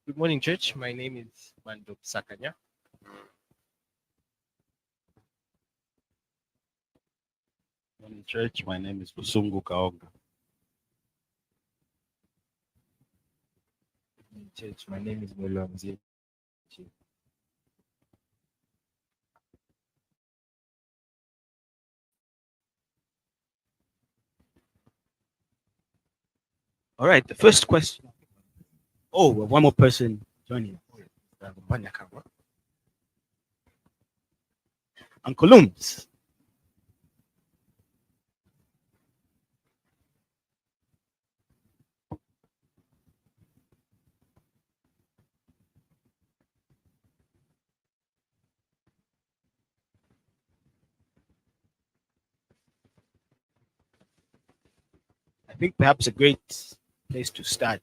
Good morning, church. My name is Mandop Sakanya. Morning, church. My name is Busungu Kaoga. Church, my name is Mulamzi. All right, the first question. Oh, well, one more person joining. Uncle Looms. I think perhaps a great place to start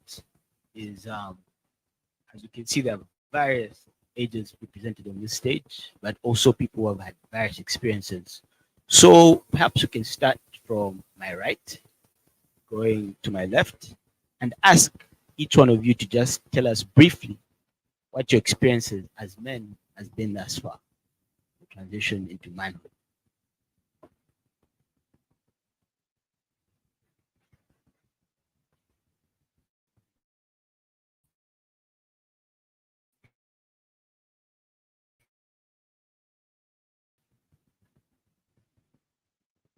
is, as you can see, there are various ages represented on this stage, but also people who have had various experiences. So perhaps we can start from my right, going to my left, and ask each one of you to just tell us briefly what your experiences as men has been thus far, the transition into manhood.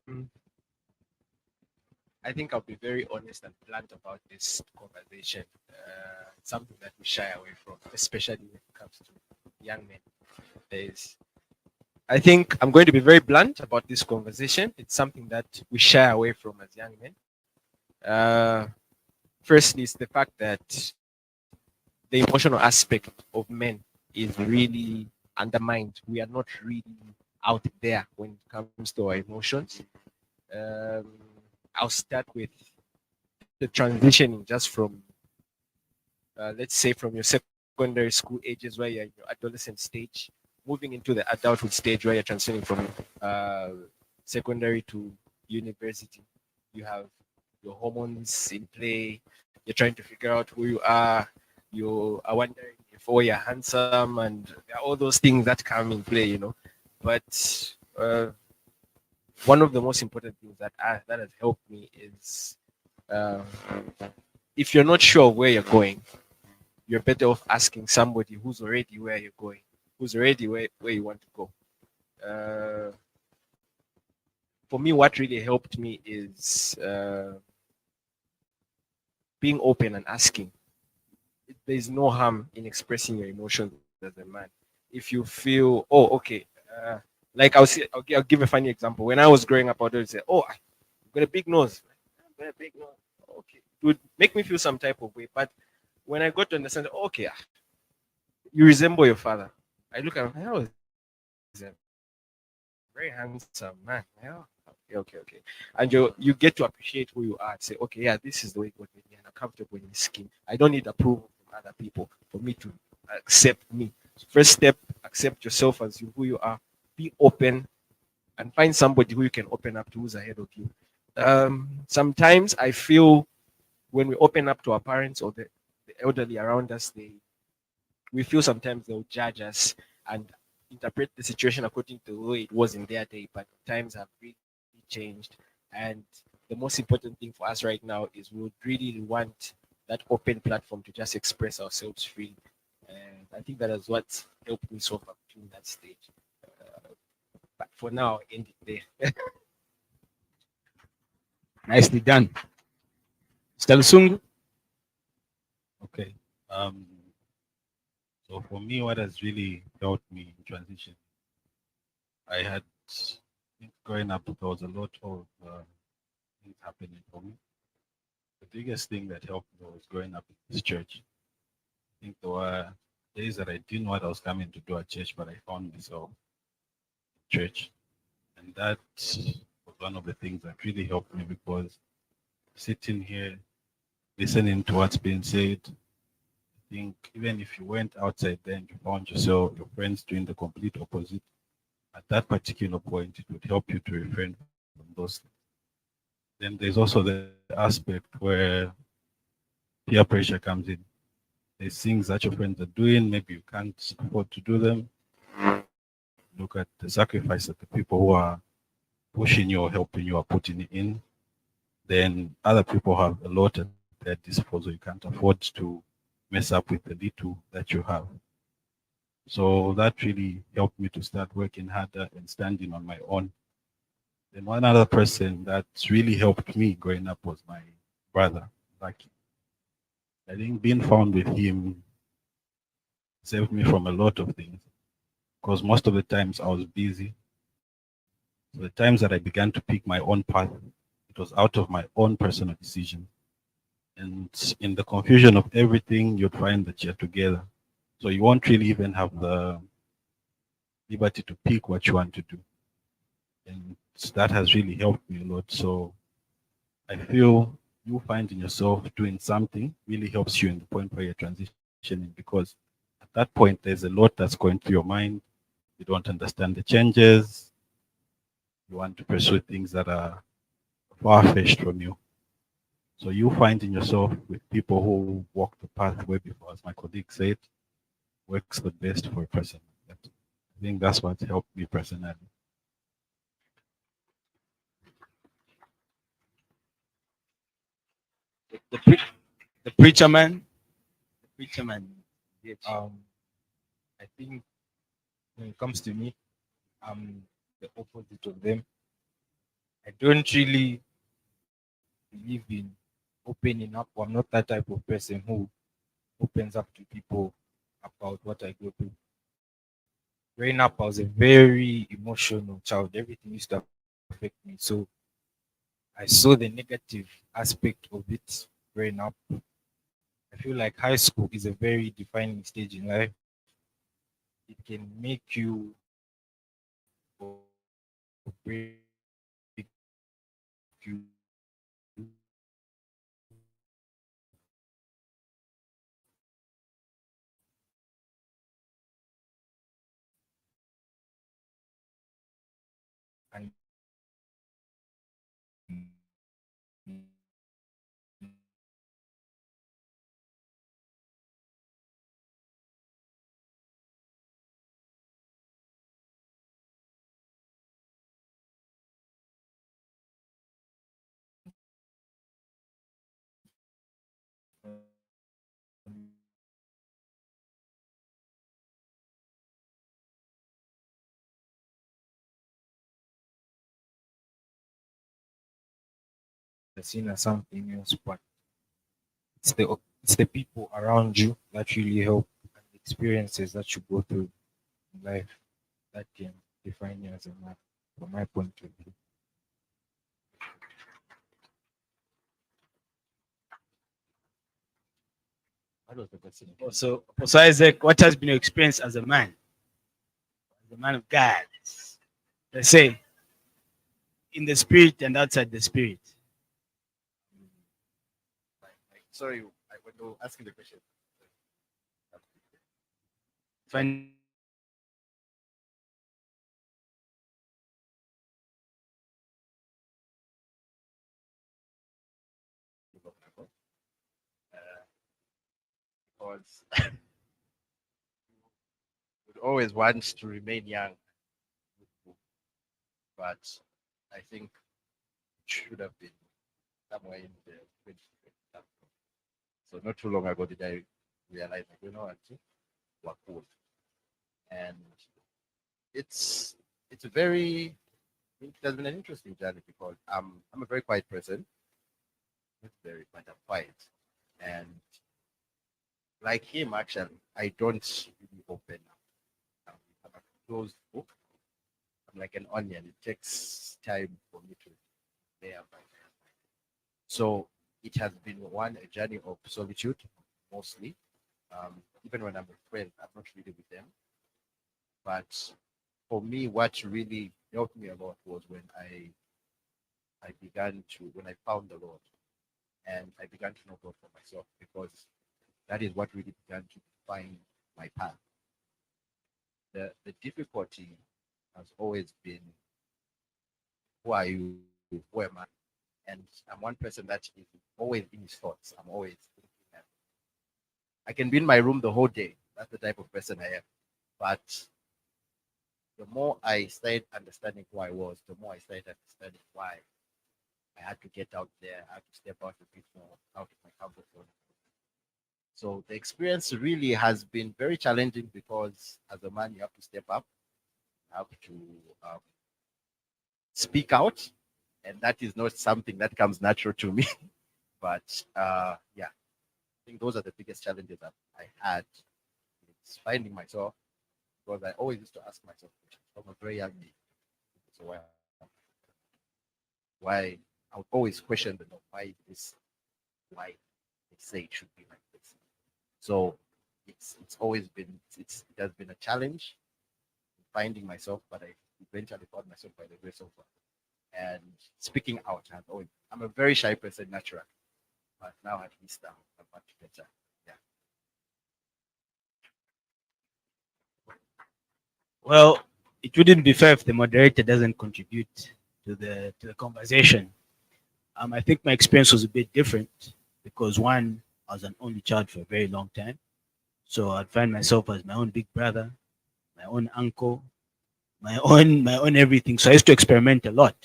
Mm, I think I'll be very honest and blunt about this conversation. It's something that we shy away from, especially when it comes to young men. There's, I think I'm going to be very blunt about this conversation. It's something that we shy away from as young men. Uh, Firstly, is the fact that the emotional aspect of men is really undermined. We are not really out there when it comes to our emotions. Um, I'll start with the transitioning just from, let's say, from your secondary school ages where you're in your adolescent stage, moving into the adulthood stage where you're transitioning from secondary to university. You have your hormones in play. You're trying to figure out who you are. You are wondering if you're handsome, and there are all those things that come in play, But one of the most important things that has helped me is uh, if you're not sure of where you're going, you're better off asking somebody who's already where you're going, who's already where you want to go. Uh, for me, what really helped me is being open and asking. There's no harm in expressing your emotions as a man. If you feel, oh, okay, like I'll give a funny example. When I was growing up, I would say, oh, I've got a big nose. I've got a big nose. Okay, it would make me feel some type of way. But when I got to understand, okay, you resemble your father. I look at him, oh, he's a very handsome man. Yeah. Okay. And you get to appreciate who you are. Say, okay, yeah, this is the way God made me, and I'm comfortable in this skin. I don't need approval from other people for me to accept me. So first step, accept yourself as who you are. Be open and find somebody who you can open up to who's ahead of you. Sometimes I feel when we open up to our parents or the elderly around us, we feel sometimes they'll judge us and interpret the situation according to the way it was in their day. But times have really changed, and the most important thing for us right now is we would really want that open platform to just express ourselves freely. And I think that is what helped me so far in that stage. But for now, end it there. Nicely done. Mr. Lusungu. Okay. Um, so for me, what has really helped me in transition, I had growing up, there was a lot of things happening for me. The biggest thing that helped me was growing up in this church. I think there were days that I didn't know what I was coming to do at church, but I found myself in church. And that was one of the things that really helped me because sitting here, listening to what's being said, I think even if you went outside there and you found yourself, your friends doing the complete opposite, at that particular point, it would help you to refrain from those things. Then there's also the aspect where peer pressure comes in. There's things that your friends are doing, maybe you can't afford to do them. Look at the sacrifice that the people who are pushing you or helping you are putting in. Then other people have a lot at their disposal. You can't afford to mess up with the little that you have. So that really helped me to start working harder and standing on my own. Then one other person that really helped me growing up was my brother. Like, I think being found with him saved me from a lot of things because most of the times I was busy. So the times that I began to pick my own path, it was out of my own personal decision. And in the confusion of everything, you'd find that you're together. So you won't really even have the liberty to pick what you want to do. And that has really helped me a lot. So I feel you finding yourself doing something really helps you in the point where you're transitioning because at that point there's a lot that's going through your mind. You don't understand the changes. You want to pursue things that are far-fetched from you. So you finding yourself with people who walk the path way before, as my colleague said, works the best for a person like that. I think that's what helped me personally. The, pre- the preacher man. The preacher man. Yes. I think when it comes to me, I'm the opposite of them. I don't really believe in opening up. I'm not that type of person who opens up to people about what I go through. Growing up, I was a very emotional child. Everything used to affect me. So I saw the negative aspect of it growing up. I feel like high school is a very defining stage in life. It can make you or break you. Seen as something else, but it's the people around you that really help, and the experiences that you go through in life that can define you as a man, from my point of view. What was the question? So Isaac, what has been your experience as a man of God? Let's say in the spirit and outside the spirit. Sorry, when you were asking the question. Find Because would always want to remain young, but I think it should have been somewhere in the 2020. So not too long ago did I realize, like, you know what, we're cool. And it's it's a very it has been an interesting journey because I'm a very quiet person. Not very, but I'm quiet. And like him, actually, I don't really open up. I'm a closed book. I'm like an onion. It takes time for me to layer by layer. So it has been a journey of solitude mostly. Even when I'm with friends, I'm not really with them. But for me, what really helped me a lot was when when I found the Lord and I began to know God for myself because that is what really began to define my path. The difficulty has always been, who are you? Who am I? And I'm one person that is always in his thoughts. I'm always thinking that I can be in my room the whole day. That's the type of person I am. But the more I started understanding who I was, the more I started understanding why I had to get out there, I had to step out a bit more out of my comfort zone. So the experience really has been very challenging because as a man, you have to step up, you have to speak out, and that is not something that comes natural to me. But yeah, I think those are the biggest challenges that I had. It's finding myself because I always used to ask myself from a very young age. So why I would always question the no, why is this, why they say it should be like this. So it's always been it has been a challenge finding myself, but I eventually found myself by the grace of God. And speaking out, I'm a very shy person naturally, but now at least I'm much better. Yeah. Well, it wouldn't be fair if the moderator doesn't contribute to the conversation. I think my experience was a bit different because one, I was an only child for a very long time, so I'd find myself as my own big brother, my own uncle, my own everything. So I used to experiment a lot,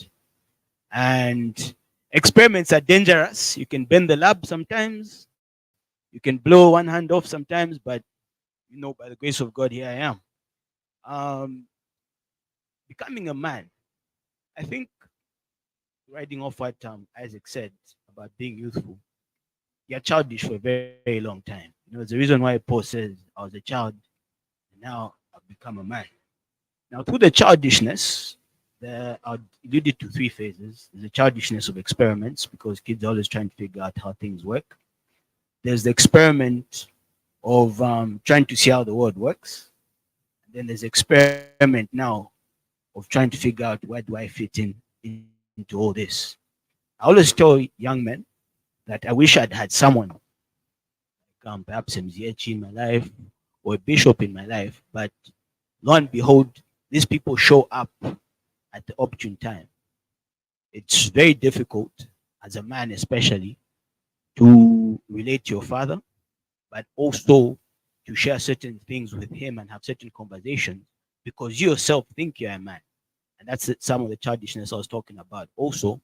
and experiments are dangerous. You can bend the lab sometimes, you can blow one hand off sometimes, but by the grace of God, here I am. Um, Becoming a man, I think, riding off what Isaac said about being youthful, you're childish for a very, very long time. There's a reason why Paul says, I was a child, and now I've become a man. Now, through the childishness, I'll allude it to three phases. There's the childishness of experiments, because kids are always trying to figure out how things work. There's the experiment of trying to see how the world works. And then there's the experiment now of trying to figure out where do I fit into all this. I always tell young men that I wish I'd had someone, perhaps a MZH in my life or a bishop in my life, but lo and behold, these people show up at the opportune time. It's very difficult, as a man especially, to relate to your father, but also to share certain things with him and have certain conversations because you yourself think you're a man. And that's some of the childishness I was talking about. Also,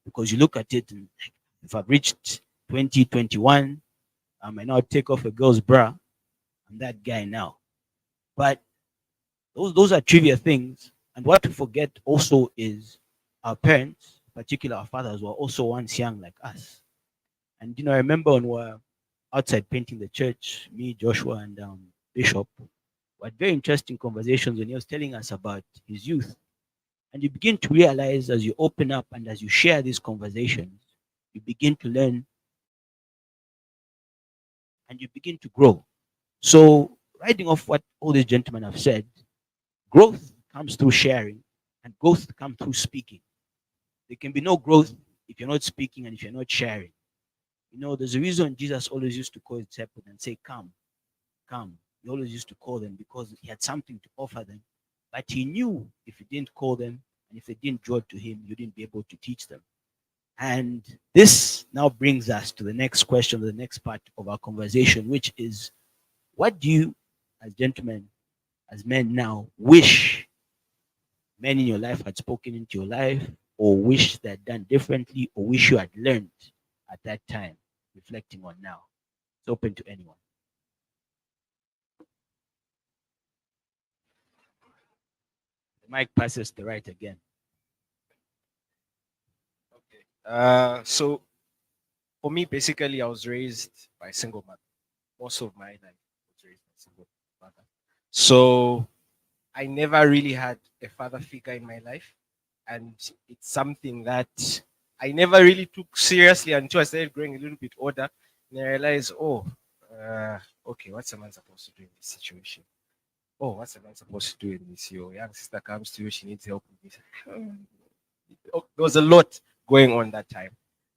because you look at it, and if I've reached 2021, I might not take off a girl's bra. I'm that guy now. But those are trivia things. And what to forget also is our parents, particularly our fathers, were also once young like us. And I remember when we were outside painting the church, me, Joshua, and Bishop, we had very interesting conversations when he was telling us about his youth. And you begin to realize as you open up and as you share these conversations, you begin to learn and you begin to grow. So, riding off what all these gentlemen have said, growth comes through sharing and growth comes through speaking. There can be no growth if you're not speaking and if you're not sharing. There's a reason Jesus always used to call his disciples and say, Come, come. He always used to call them because he had something to offer them. But he knew if he didn't call them and if they didn't draw to him, you didn't be able to teach them. And this now brings us to the next question, the next part of our conversation, which is what do you, as gentlemen, as men now, wish men in your life had spoken into your life, or wish they had done differently, or wish you had learned at that time, reflecting on now? It's open to anyone. The mic passes to the right again. Okay. So for me, basically, I was raised by a single mother. Most of my life I was raised by a single mother. So I never really had a father figure in my life. And it's something that I never really took seriously until I started growing a little bit older. And I realized, okay, what's a man supposed to do in this situation? Oh, what's a man supposed to do in this? Your young sister comes to you, she needs help with this. There was a lot going on that time.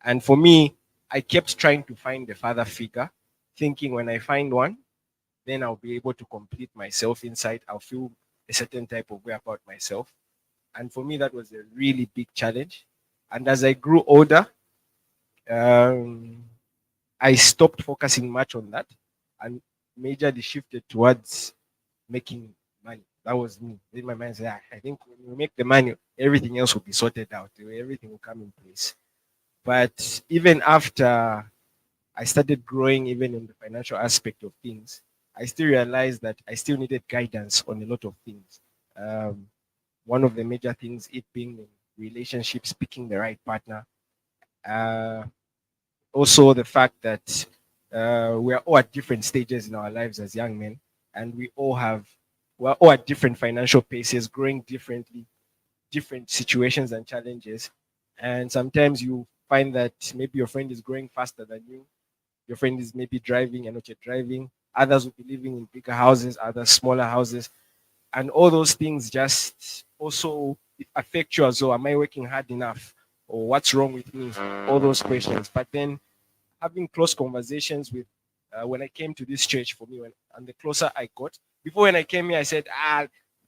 And for me, I kept trying to find a father figure, thinking when I find one, then I'll be able to complete myself inside. I'll feel a certain type of way about myself. And for me, that was a really big challenge. And as I grew older, I stopped focusing much on that. and majorly shifted towards making money. That was me. In my mind, said, I think when we make the money, everything else will be sorted out. Everything will come in place. But even after I started growing, even in the financial aspect of things, I still realized that I still needed guidance on a lot of things. Um, one of the major things, it being in relationships, picking the right partner. Uh, Also, the fact that we are all at different stages in our lives as young men, and we're all at different financial paces, growing differently, different situations and challenges. And sometimes you find that maybe your friend is growing faster than you. Your friend is maybe driving and not yet driving. Others will be living in bigger houses, others smaller houses. And all those things just also affect you as well. Am I working hard enough? Or what's wrong with me? All those questions. But then having close conversations with when I came to this church for me, and the closer I got, before when I came here, I said,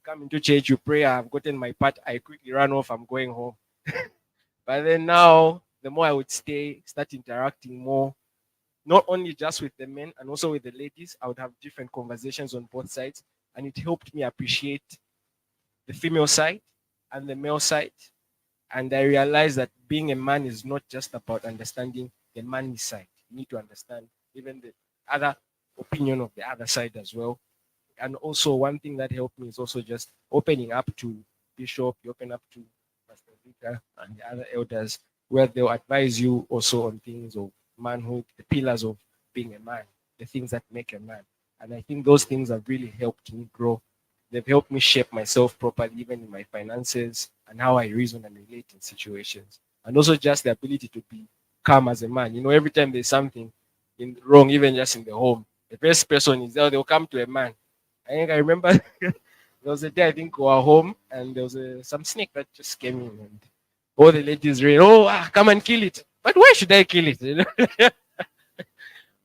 come into church, you pray, I've gotten my part, I quickly ran off, I'm going home. But then now, the more I would stay, start interacting more, not only just with the men and also with the ladies, I would have different conversations on both sides. And it helped me appreciate the female side and the male side. And I realized that being a man is not just about understanding the manly side. You need to understand even the other opinion of the other side as well. And also, one thing that helped me is also just opening up to Bishop, you open up to Pastor Vika and the other elders, where they'll advise you also on things of manhood, the pillars of being a man, the things that make a man. And I think those things have really helped me grow. They've helped me shape myself properly, even in my finances and how I reason and relate in situations. And also just the ability to be calm as a man. Every time there's something wrong, even just in the home, the first person is there, they'll come to a man. I remember there was a day I think we were home and there was some snake that just came in and all the ladies ran, come and kill it. But why should I kill it?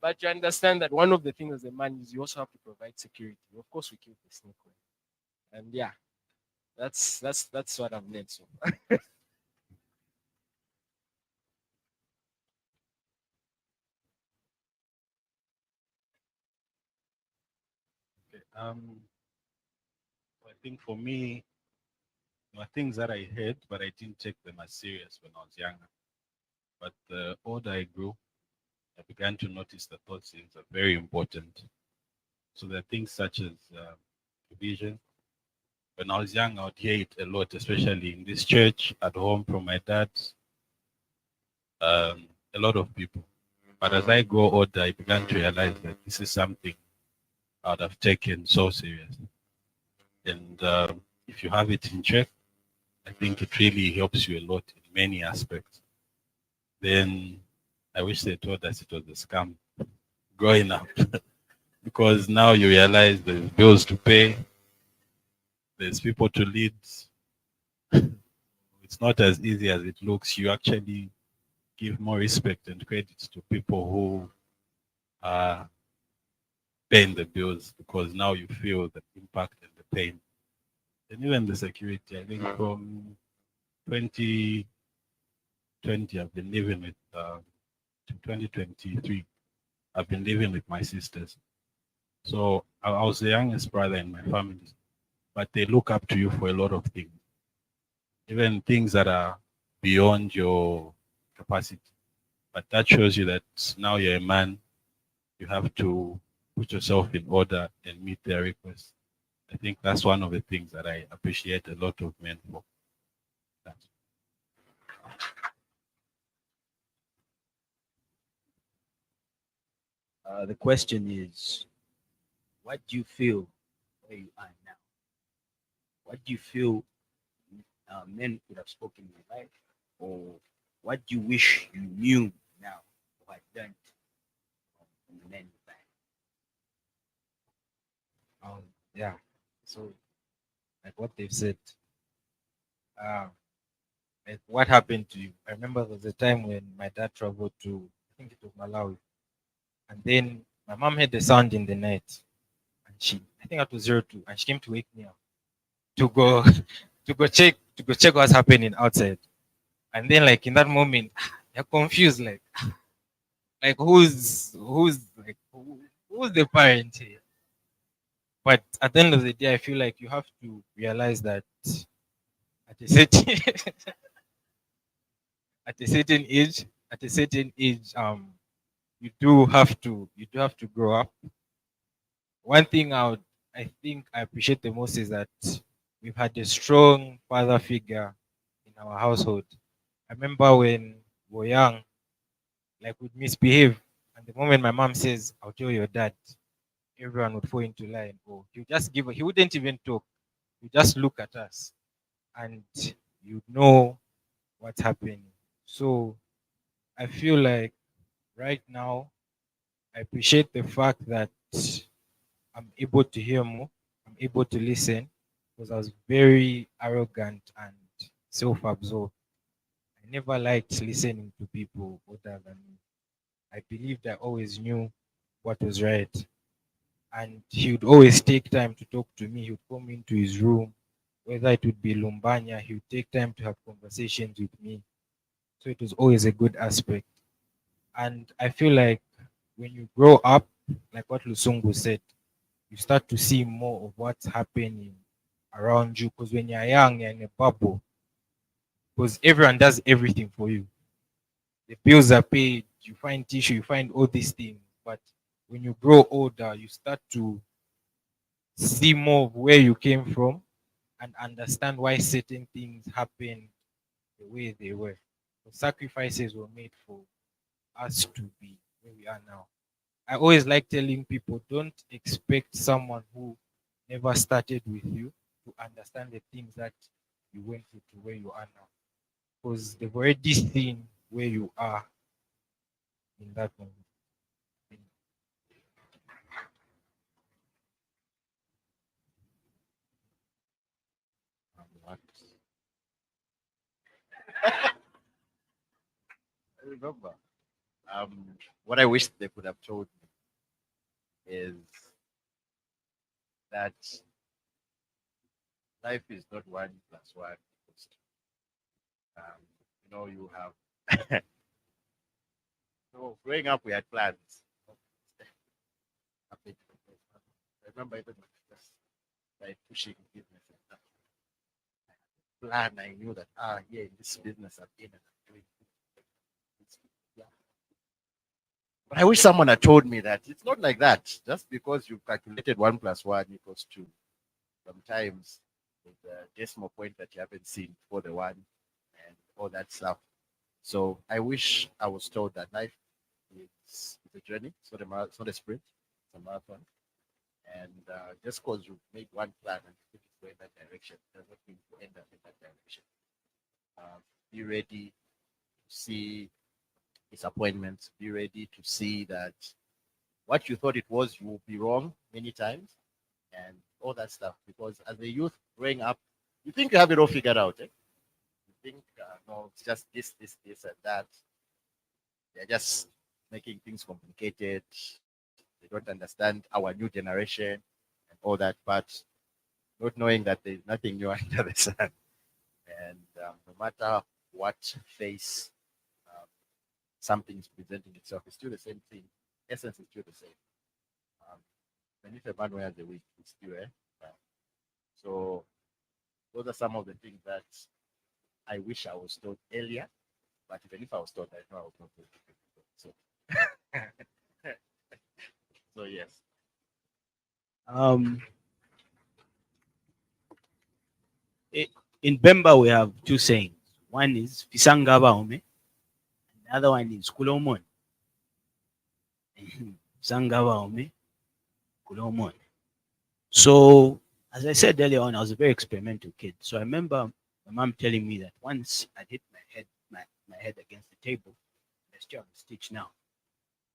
But you understand that one of the things as a man is you also have to provide security. Of course, we killed the snake. And yeah, that's what I've learned so far. Okay. I think for me, there were things that I heard, but I didn't take them as serious when I was younger. But the older I grew, I began to notice that those things are very important. So there are things such as provision. When I was young, I would hear it a lot, especially in this church, at home from my dad, a lot of people. But as I grow older, I began to realize that this is something I would have taken so seriously. And if you have it in check, I think it really helps you a lot in many aspects. Then I wish they told us it was a scam growing up because now you realize there's bills to pay, there's people to lead. It's not as easy as it looks. You actually give more respect and credit to people who are paying the bills because now you feel the impact and the pain. And even the security, I think from 2020, I've been living with, to 2023, I've been living with my sisters. So I was the youngest brother in my family, but they look up to you for a lot of things, even things that are beyond your capacity. But that shows you that now you're a man, you have to put yourself in order and meet their requests. I think that's one of the things that I appreciate a lot of men for. That. The question is, what do you feel where you are now? What do you feel men could have spoken in your life? Or what do you wish you knew now or had learned from the men back? Yeah. So, like what they've said, uh, what happened to you? I remember there was a time when my dad traveled to, I think it was Malawi, and then my mom heard the sound in the night, and I think it was 02, and she came to wake me up to go, to go check what's happening outside. And then, like in that moment, you're confused, like who's like who who's the parent here? But at the end of the day, I feel like you have to realize that at a certain at a certain age, you do have to grow up. One thing I think I appreciate the most is that we've had a strong father figure in our household. I remember when we were young, like we'd misbehave, and the moment my mom says, "I'll tell your dad," everyone would fall into line. Or he wouldn't even talk. He would just look at us, and you'd know what's happening. So I feel like right now I appreciate the fact that I'm able to hear more. I'm able to listen because I was very arrogant and self-absorbed. I never liked listening to people older than me. I believed I always knew what was right. And he would always take time to talk to me. He would come into his room, whether it would be Lumbanya, he would take time to have conversations with me. So it was always a good aspect. And I feel like when you grow up, like what Lusungu said, you start to see more of what's happening around you. Because when you're young, you're in a bubble. Because everyone does everything for you. The bills are paid, you find tissue, you find all these things. But when you grow older, you start to see more of where you came from and understand why certain things happened the way they were. The sacrifices were made for us to be where we are now. I always like telling people don't expect someone who never started with you to understand the things that you went through to where you are now. Because they've already seen where you are in that moment. What? I remember. What I wish they could have told me is that life is not 1 plus 1 equals 2. You have. So growing up, we had plans. I remember even when I just started pushing business and stuff. Plan, I knew that yeah, in this business I'm in and I'm doing this. Yeah. But I wish someone had told me that it's not like that. Just because you've calculated 1 plus 1 equals 2, sometimes there's a decimal point that you haven't seen for the one and all that stuff. So I wish I was told that life is a journey, it's not a sprint, it's a marathon. And just because you make one plan and you think it's going that direction does not mean you end up in that direction. Be ready to see disappointments. Be ready to see that what you thought it was, you will be wrong many times and all that stuff. Because as a youth growing up, you think you have it all figured out. Eh? You think, no, it's just this, and that. They're just making things complicated. They don't understand our new generation and all that, but not knowing that there's nothing new under the sun. And no matter what face something is presenting itself, it's still the same thing. Essence is still the same. Um, even if a man wears a wig, it's still so those are some of the things that I wish I was told earlier. But even if I was told, I know I was not told. So, so yes. Um, in Bemba, we have two sayings. One is Pisangaba Ome, and the other one is Kulomon. Pisangaba Ome, Kulomon. So, as I said earlier on, I was a very experimental kid. So I remember my mom telling me that once I hit my head against the table, I still have a stitch now.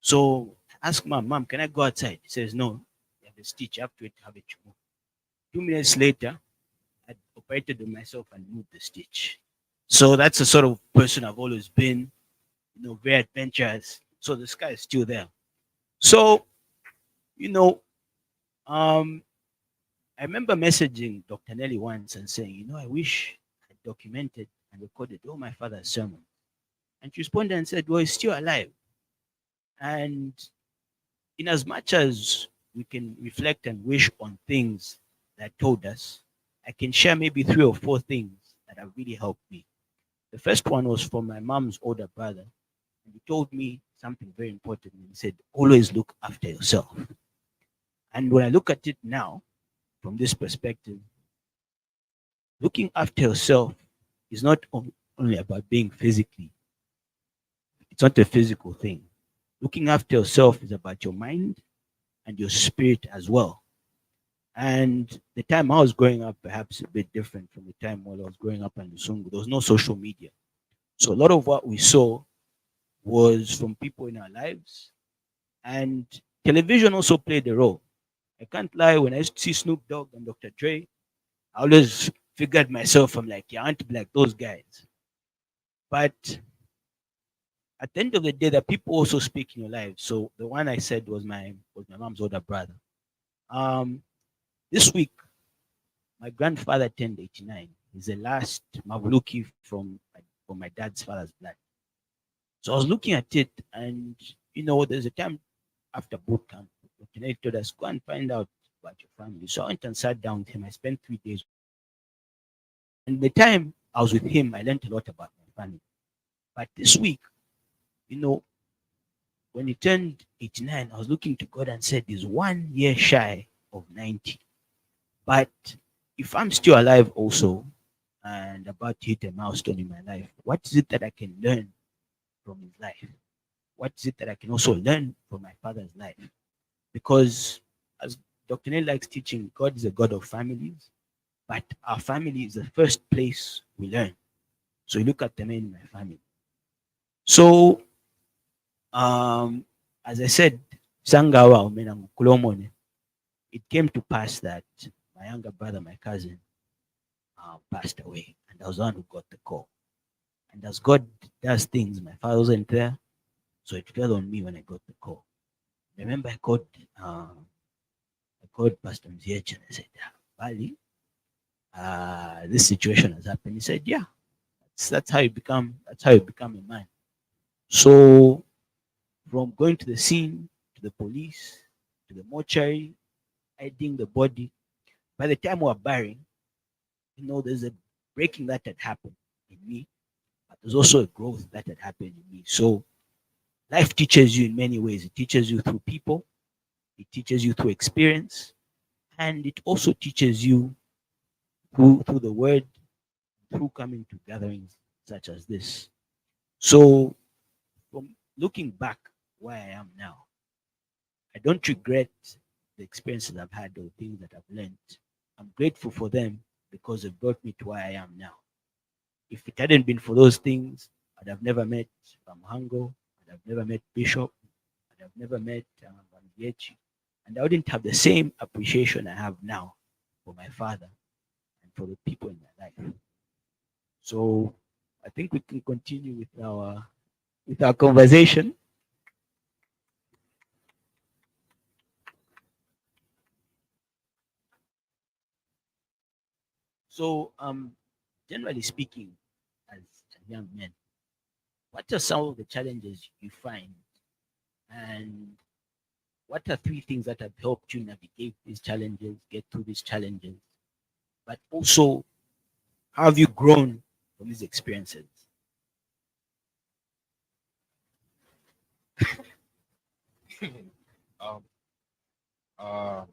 So I asked Mom, can I go outside? She says, no, you have a stitch. You have to wait to have it removed. 2 minutes later, I operated on myself and moved the stitch. So that's the sort of person I've always been, very adventurous. So the sky is still there. So, um, I remember messaging Dr. Nelly once and saying, I wish I documented and recorded all my father's sermons. And she responded and said, well, he's still alive. And in as much as we can reflect and wish on things that told us, I can share maybe 3 or 4 things that have really helped me. The first one was from my mom's older brother, and he told me something very important. He said, always look after yourself. And when I look at it now, from this perspective, looking after yourself is not only about being physically, it's not a physical thing. Looking after yourself is about your mind and your spirit as well. And the time I was growing up, perhaps a bit different from the time while I was growing up in Lusungu, there was no social media. So a lot of what we saw was from people in our lives, and television also played a role. I can't lie, when I used to see Snoop Dogg and Dr. Dre, I always figured myself, I'm like, yeah, I want to be like those guys. But at the end of the day, the people also speak in your life. So the one I said was my mom's older brother. Um, this week, my grandfather turned 89. He's the last Mavuluki from my dad's father's blood. So I was looking at it, and there's a time after boot camp, the told us, go and find out about your family. So I went and sat down with him. I spent 3 days. And the time I was with him, I learned a lot about my family. But this week, you know, when he turned 89, I was looking to God and said, he's 1 year shy of 90. But if I'm still alive also and about to hit a milestone in my life, what is it that I can learn from his life? What is it that I can also learn from my father's life? Because as Dr. Neil likes teaching, God is a God of families, but our family is the first place we learn. So you look at the men in my family. So as I said, Sangawa Omenang Kulomone, it came to pass that my younger brother, my cousin, passed away, and I was the one who got the call. And as God does things, my father wasn't there, so it fell on me when I got the call. Remember, I called Pastor Mziech and I said, Bali, this situation has happened. He said, yeah, that's how you become a man. So from going to the scene, to the police, to the mortuary, hiding the body, by the time we were burying, there's a breaking that had happened in me, but there's also a growth that had happened in me. So life teaches you in many ways. It teaches you through people, it teaches you through experience, and it also teaches you through the word, through coming to gatherings such as this. So from looking back where I am now, I don't regret the experiences I've had or things that I've learned. I'm grateful for them because they've brought me to where I am now. If it hadn't been for those things, I'd have never met Ramhango, I'd have never met Bishop, I'd have never met Yechi, and I wouldn't have the same appreciation I have now for my father and for the people in my life. So I think we can continue with our conversation. So generally speaking, as young men, what are some of the challenges you find, and what are 3 things that have helped you navigate these challenges, get through these challenges, but also how have you grown from these experiences? um, um,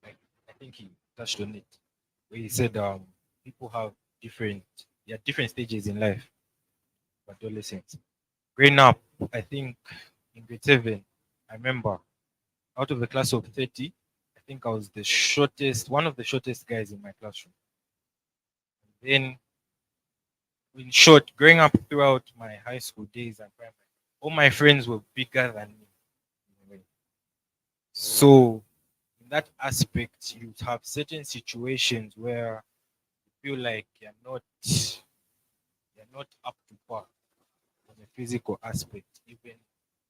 like I think he touched on it, where he said people have different stages in life for adolescents. Growing up, I think in grade 7, I remember out of the class of 30, I think I was one of the shortest guys in my classroom. Then, in short, growing up throughout my high school days and primary, all my friends were bigger than me. In a way. So, in that aspect, you have certain situations where you feel like you're not up to par on the physical aspect. Even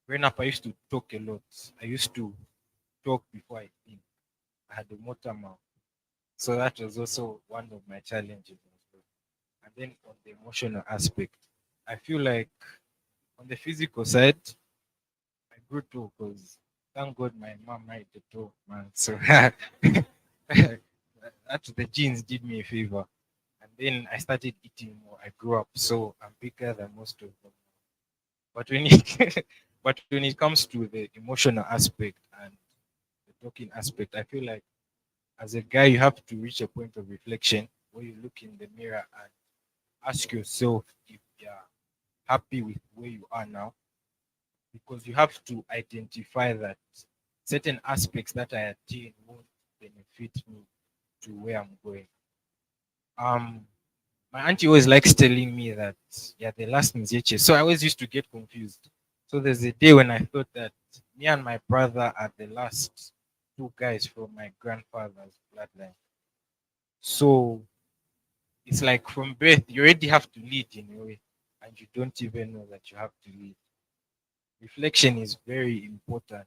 growing up, I used to talk a lot. I used to talk before I think. I had a motor mouth. So that was also one of my challenges as well. And then on the emotional aspect, I feel like on the physical side, I grew too because thank God my mom married the door, man. So that the genes did me a favor. And then I started eating more. I grew up, so I'm bigger than most of them. But when it but when it comes to the emotional aspect and the talking aspect, I feel like as a guy you have to reach a point of reflection where you look in the mirror and ask yourself if you're happy with where you are now, because you have to identify that certain aspects that I attain won't benefit me to where I'm going. Um, my auntie always likes telling me that yeah, the last Mzieche. So I always used to get confused. So there's a day when I thought that me and my brother are the last two guys from my grandfather's bloodline. So it's like from birth you already have to lead in a way, and you don't even know that you have to lead. Reflection is very important.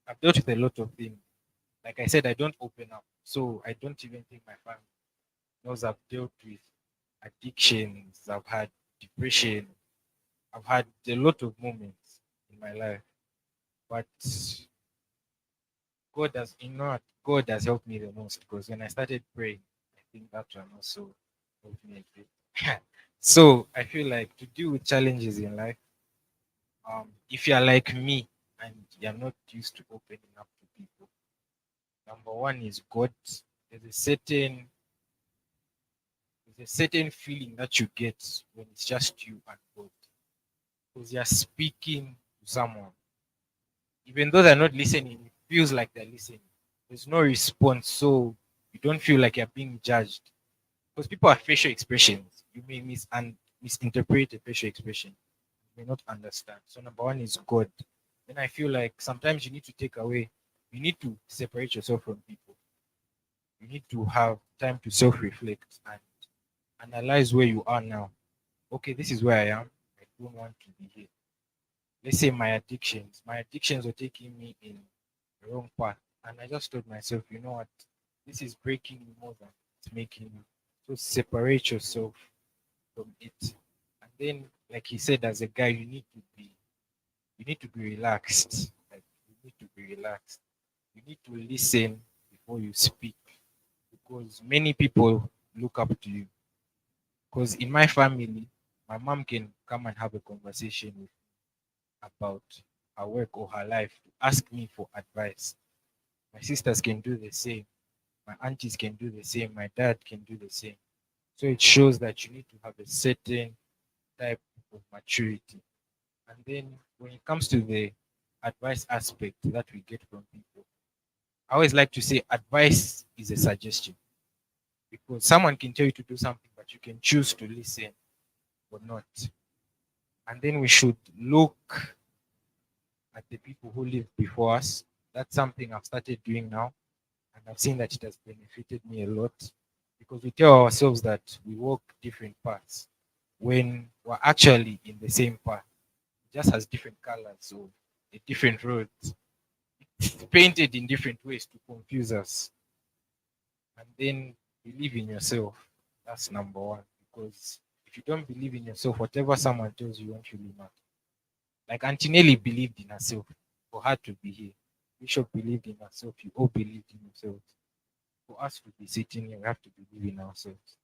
I've dealt with a lot of things. Like I said, I don't open up. So I don't even think my family knows I've dealt with addictions, I've had depression, I've had a lot of moments in my life. But God has helped me the most because when I started praying, I think that one also helped me a bit. So I feel like to deal with challenges in life, if you're like me and you're not used to opening up to people, number one is God. There's a certain there's a certain feeling that you get when it's just you and God, because you're speaking to someone. Even though they're not listening, it feels like they're listening. There's no response, so you don't feel like you're being judged. Because people have facial expressions. You may misinterpret a facial expression. You may not understand. So number one is God. Then I feel like sometimes you need to separate yourself from people. You need to have time to self-reflect and analyze where you are now. Okay, this is where I am. I don't want to be here. Let's say my addictions were taking me in the wrong path. And I just told myself, you know what, this is breaking you more than it's making you. So separate yourself from it. And then, like he said, as a guy, you need to be relaxed. Like you need to be relaxed. You need to listen before you speak. Because many people look up to you. Because in my family, my mom can come and have a conversation with about her work or her life to ask me for advice. My sisters can do the same. My aunties can do the same. My dad can do the same. So it shows that you need to have a certain type of maturity. And then when it comes to the advice aspect that we get from people, I always like to say advice is a suggestion, because someone can tell you to do something, but you can choose to listen or not. And then we should look at the people who lived before us. That's something I've started doing now, and I've seen that it has benefited me a lot, because we tell ourselves that we walk different paths when we're actually in the same path. It just has different colors, so a different roads. It's painted in different ways to confuse us. And then believe in yourself. That's number one. Because if you don't believe in yourself, whatever someone tells you won't really matter. Like Auntie Nelly believed in herself for her to be here. Bishop believed in herself. You all believed in yourselves. For us to be sitting here, we have to believe in ourselves.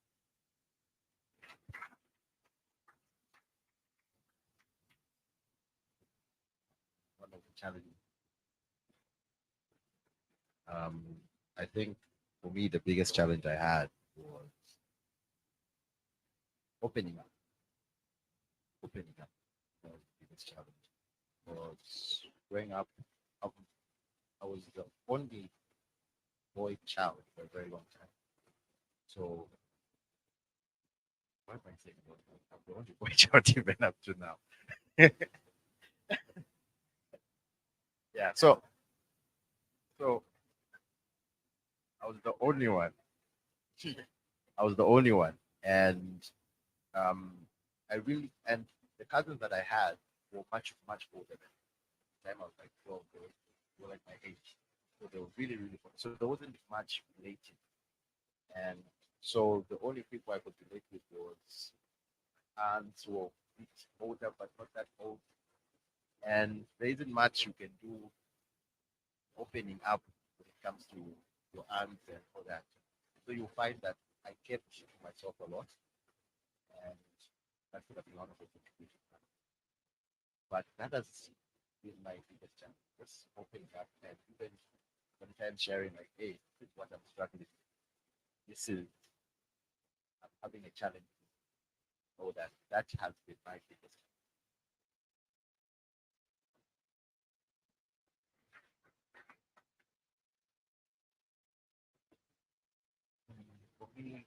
One of the challenges. Um, I think for me, the biggest challenge I had was opening up. Opening up was the biggest challenge. Was growing up, I, I was the only boy child for a very long time. So, what am I saying? I'm the only boy child even up to now. Yeah. So I was the only one. I was the only one, and um, and the cousins that I had were much older than me. At the time I was like 12, they were like my age, so they were really fun. So there wasn't much relating, and so the only people I could relate with was aunts who were a bit older but not that old, And there isn't much you can do opening up when it comes to your aunts and all that. So you'll find that I kept to myself a lot, and that could have been one of the things. But that has been my biggest challenge. Just opening up and even sometimes sharing like, hey, this is what I'm struggling with. This is I'm having a challenge. So that has been my biggest For me,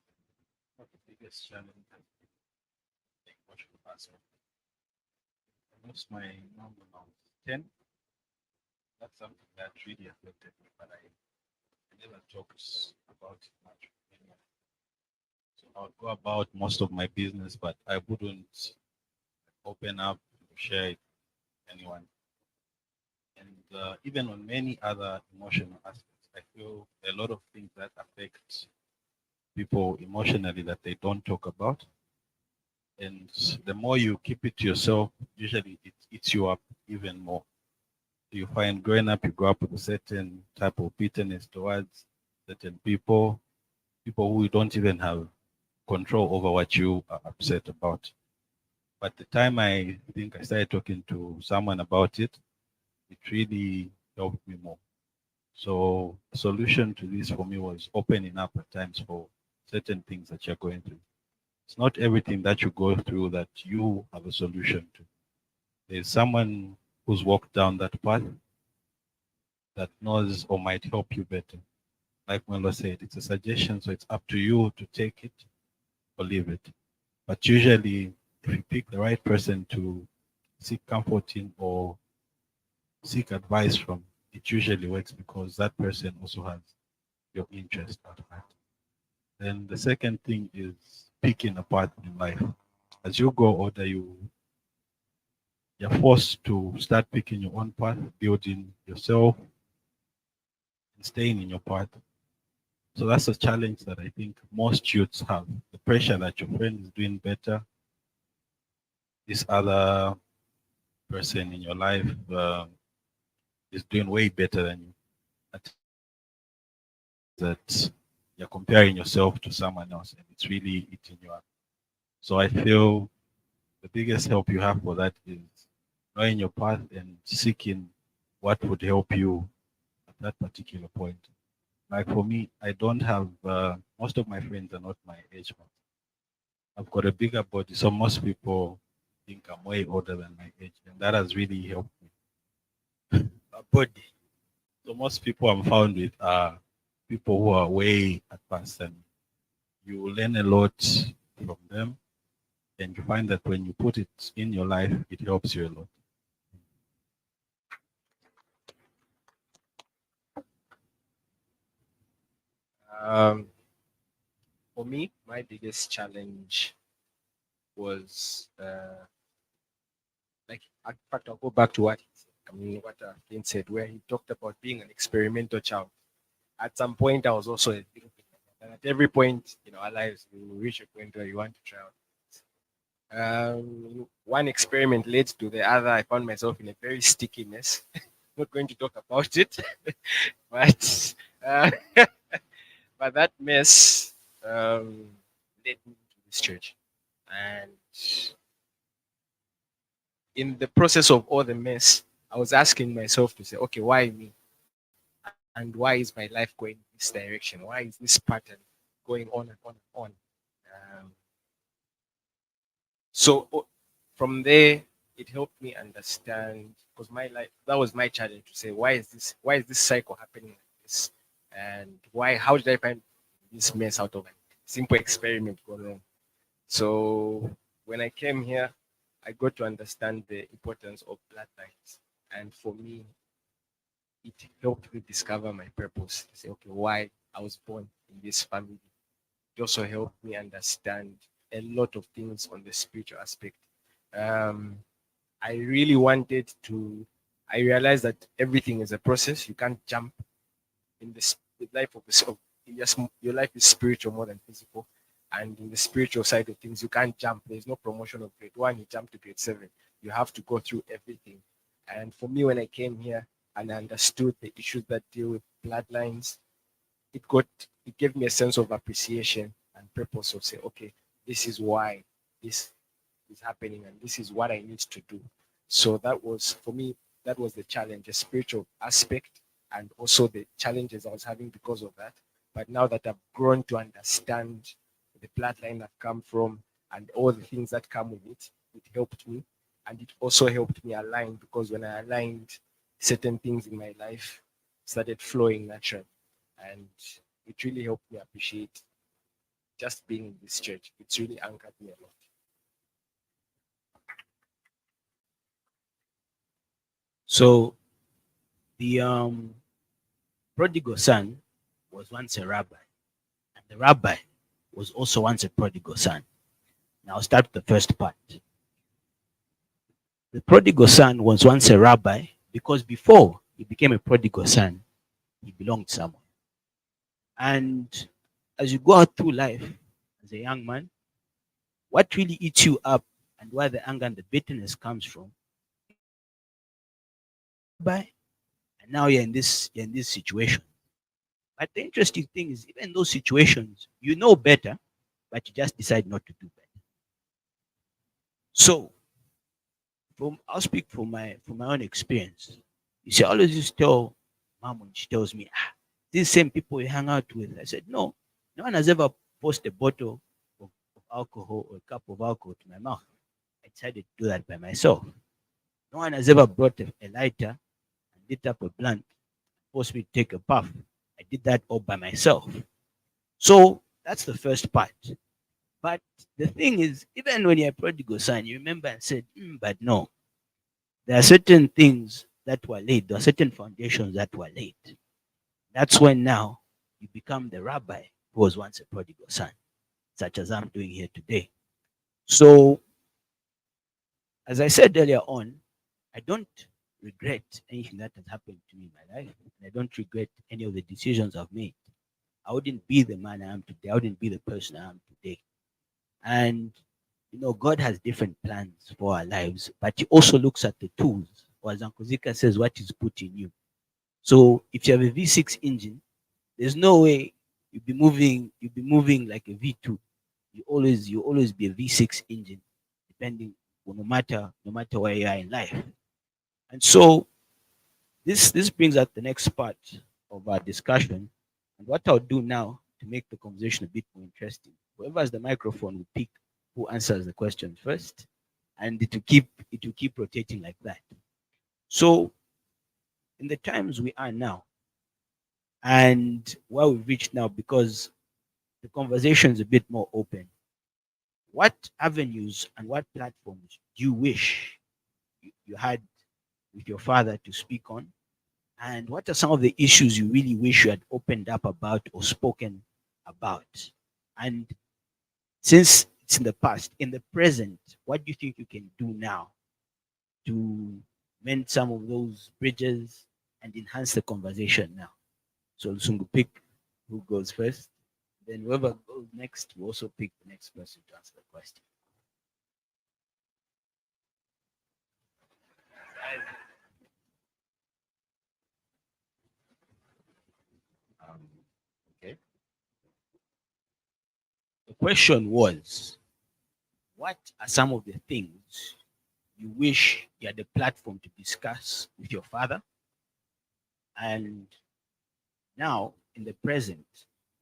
what the biggest challenge has been like watching the past. I lost my mom when I was 10. That's something that really affected me, but I never talked about it much with anyone. So I would go about most of my business, but I wouldn't open up, share it with anyone. And even on many other emotional aspects, I feel a lot of things that affect people emotionally that they don't talk about. And the more you keep it to yourself, usually it eats you up even more. You find growing up, you grow up with a certain type of bitterness towards certain people who don't even have control over what you are upset about. But the time I think I started talking to someone about it, it really helped me more. So the solution to this for me was opening up at times for certain things that you're going through. It's not everything that you go through that you have a solution to. There's someone who's walked down that path that knows or might help you better. Like Melo said, it's a suggestion, so it's up to you to take it or leave it. But usually, if you pick the right person to seek comfort in or seek advice from, it usually works because that person also has your interest at heart. Then the second thing is picking a path in life. As you grow older, you're forced to start picking your own path, building yourself, and staying in your path. So that's a challenge that I think most youths have. The pressure that your friend is doing better, this other person in your life is doing way better than you. That you're comparing yourself to someone else, and it's really eating you up. So I feel the biggest help you have for that is knowing your path and seeking what would help you at that particular point. Like for me, I don't have most of my friends are not my age, but I've got a bigger body, so most people think I'm way older than my age, and that has really helped me. A body. So most people I'm found with are people who are way advanced, and you learn a lot from them, and you find that when you put it in your life, it helps you a lot. Um, for me, my biggest challenge was like, in fact, I'll go back to what he said. I mean, what Flynn said, where he talked about being an experimental child. At some point, I was also a little bit like that. And at every point in our lives, we will reach a point where you want to try out. One experiment led to the other. I found myself in a very sticky mess. Not going to talk about it, but uh, but that mess led me to this church, and in the process of all the mess, I was asking myself to say, okay, why me? And why is my life going this direction? Why is this pattern going on and on and on? Um, so from there, it helped me understand, because my life, that was my challenge, to say, why is this cycle happening like this? And why, how did I find this mess out of a simple experiment gone wrong? So when I came here, I got to understand the importance of bloodlines. And for me, it helped me discover my purpose. Say, okay, why I was born in this family. It also helped me understand a lot of things on the spiritual aspect. Um, I really wanted to. I realized that everything is a process. You can't jump in the life of the yes, your life is spiritual more than physical. And in the spiritual side of things, you can't jump. There's no promotion of grade one, you jump to grade seven. You have to go through everything. And for me, when I came here and I understood the issues that deal with bloodlines, it got it gave me a sense of appreciation and purpose of say, okay, this is why this is happening and this is what I need to do. So that was for me, that was the challenge, the spiritual aspect, and also the challenges I was having because of that. But now that I've grown to understand the bloodline I've come from and all the things that come with it, it helped me. And it also helped me align because when I aligned, certain things in my life started flowing naturally. And it really helped me appreciate just being in this church. It's really anchored me a lot. So the prodigal son was once a rabbi, and the rabbi was also once a prodigal son. Now I'll start with the first part. The prodigal son was once a rabbi because before he became a prodigal son, he belonged somewhere. And as you go out through life as a young man, what really eats you up and where the anger and the bitterness comes from, rabbi, and now you're in this situation. But the interesting thing is, even in those situations, you know better, but you just decide not to do better. So, I'll speak from my own experience. You see, I always used to tell mom when she tells me, these same people you hang out with. I said, no, no one has ever forced a bottle of alcohol or a cup of alcohol to my mouth. I decided to do that by myself. No one has ever brought a lighter and lit up a blunt, forced me to take a puff. I did that all by myself. So that's the first part. But the thing is, even when you're a prodigal son, you remember and said, but no, there are certain things that were laid, there are certain foundations that were laid. That's when now you become the rabbi who was once a prodigal son, such as I'm doing here today. So, as I said earlier on, I don't regret anything that has happened to me in my life. And I don't regret any of the decisions I've made. I wouldn't be the man I am today. I wouldn't be the person I am today. And you know, God has different plans for our lives, but He also looks at the tools, or as Uncle Zika says, what is put in you. So if you have a V6 engine, there's no way you'll be moving like a V2. You always be a V6 engine, depending no matter where you are in life. And so this brings us the next part of our discussion. And what I'll do now to make the conversation a bit more interesting, whoever has the microphone will pick who answers the question first, and it will keep rotating like that. So in the times we are now, and where we've reached now, because the conversation is a bit more open, what avenues and what platforms do you wish you had with your father to speak on? And what are some of the issues you really wish you had opened up about or spoken about? And since it's in the past, in the present, what do you think you can do now to mend some of those bridges and enhance the conversation now? So Lusungu, pick who goes first. Then whoever goes next will also pick the next person to answer the question. Okay. The question was, what are some of the things you wish you had a platform to discuss with your father? And now, in the present,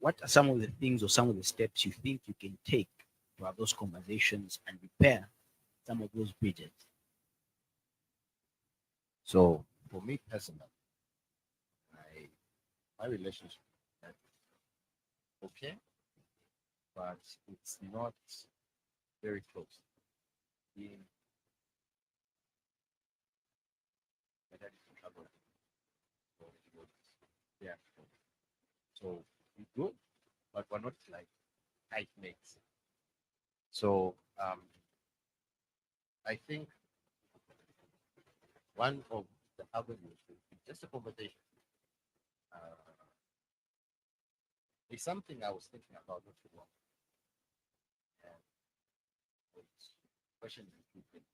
what are some of the things or some of the steps you think you can take to have those conversations and repair some of those bridges? So for me personally, my relationship is okay, but it's not very close. Being my dad is in trouble. So it was yeah. So we good, but we're not like tight mates. So I think one of the avenues is just a conversation. Uh, it's something I was thinking about not too long. And it's question is two things.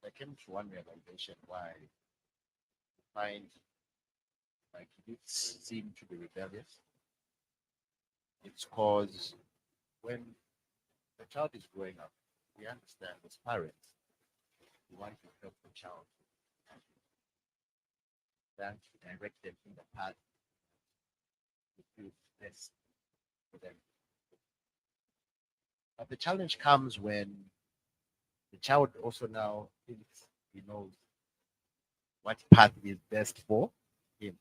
I came to one realization why I find like kids seem to be rebellious. It's because when the child is growing up, we understand as parents, we want to help the child than to direct them in the path to feel best for them. But the challenge comes when the child also now thinks he knows what path is best for him.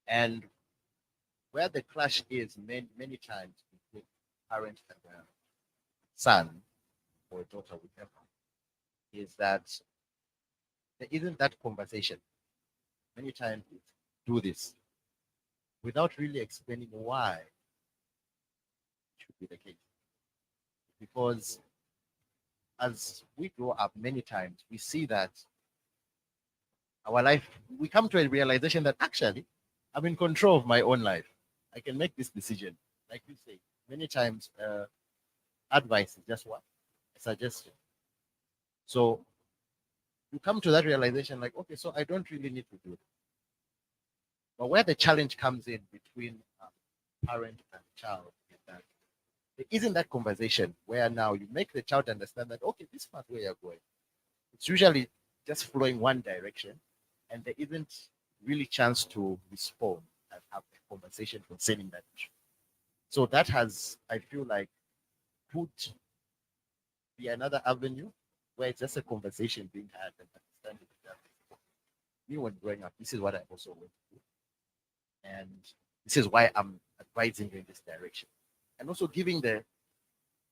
And where the clash is many times between parent and son or daughter, whichever, is that there isn't that conversation. Many times we do this without really explaining why it should be the case. Because as we grow up, many times we see that our life, we come to a realization that actually I'm in control of my own life. I can make this decision. Like you say, many times advice is just what? A suggestion. So you come to that realization like, okay, so I don't really need to do it. But where the challenge comes in between parent and child is that there isn't that conversation where now you make the child understand that, okay, this is not where you're going. It's usually just flowing one direction, and there isn't really chance to respond and have a conversation concerning that issue. So that has, I feel like, put be another avenue where it's just a conversation being had and understanding that me when growing up, this is what I also want to do. And this is why I'm advising you in this direction. And also giving the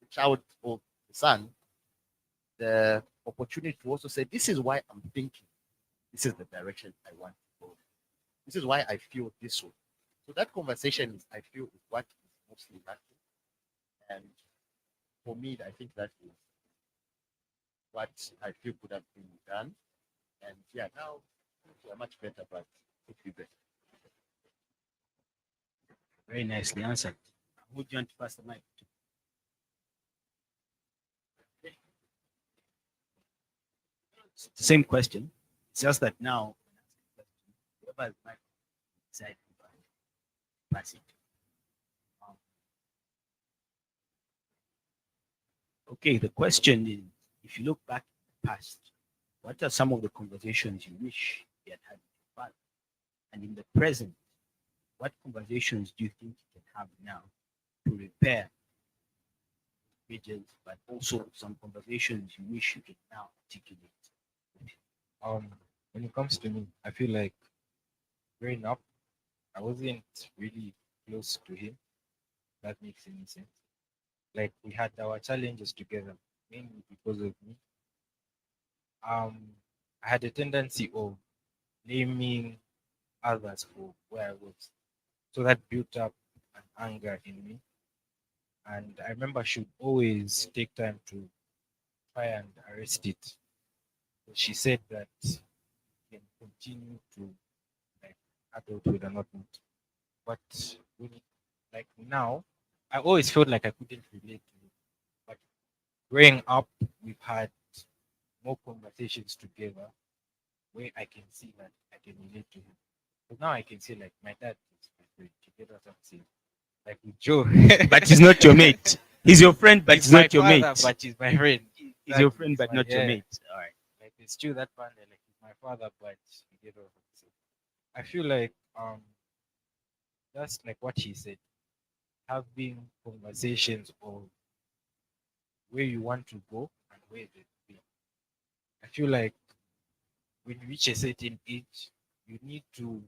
child or the son the opportunity to also say, this is why I'm thinking. This is the direction I want to go. This is why I feel this way. So that conversation, I feel, is what is mostly lacking. And for me, I think that is what I feel could have been done. And yeah, now we're much better, but it could be better. Very nicely answered. Who do you want to pass the mic to? It's the same question. It's just that now, whoever has mic decide to pass it. Um, okay, the question is, if you look back in the past, what are some of the conversations you wish you had had with your father? And in the present, what conversations do you think you can have now to repair bridges, but also some conversations you wish you could now articulate? When it comes to me, I feel like growing up, I wasn't really close to him. That makes any sense. Like we had our challenges together, mainly because of me. I had a tendency of blaming others for where I was. So that built up an anger in me. And I remember I should always take time to try and arrest it. She said that you can continue to like adulthood and whatnot. But when like now, I always felt like I couldn't relate to it. But growing up, we've had more conversations together where I can see that I can relate to him. But now I can see like my dad is my friend. You get what I'm saying? Like with Joe. But he's not your mate. He's your friend, but he's my not your father, mate. But he's my friend. He's your friend, but not your yeah. mate. All right. Like it's true that part, like he's my father, but you get what I'm saying. I feel like that's like what he said. Having conversations of where you want to go and where they be. I feel like when you reach a certain age, you need to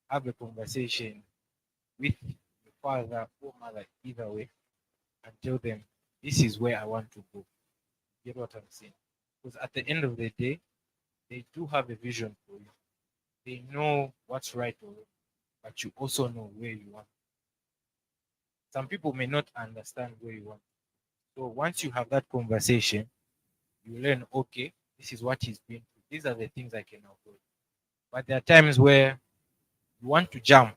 have a conversation with your father or mother, either way, and tell them this is where I want to go. Get what I'm saying? Because at the end of the day, they do have a vision for you. They know what's right or wrong, but you also know where you want. Some people may not understand where you want. So once you have that conversation, you learn, okay, this is what he's been through. These are the things I can avoid. But there are times where you want to jump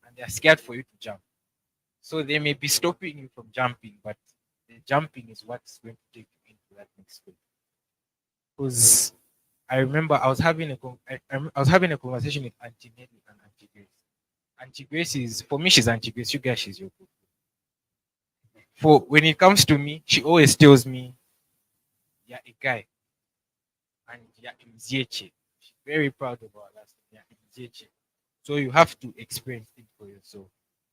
and they're scared for you to jump. So they may be stopping you from jumping, but the jumping is what's going to take you into that next step. Because I remember I was having I was having a conversation with Auntie Nelly and Auntie Grace. Auntie Grace is, for me, she's Auntie Grace. You guys, she's your good. For when it comes to me, she always tells me, "You're a guy, and you're Mzieche." She's very proud of our last name. You're Mzieche. So you have to experience it for yourself.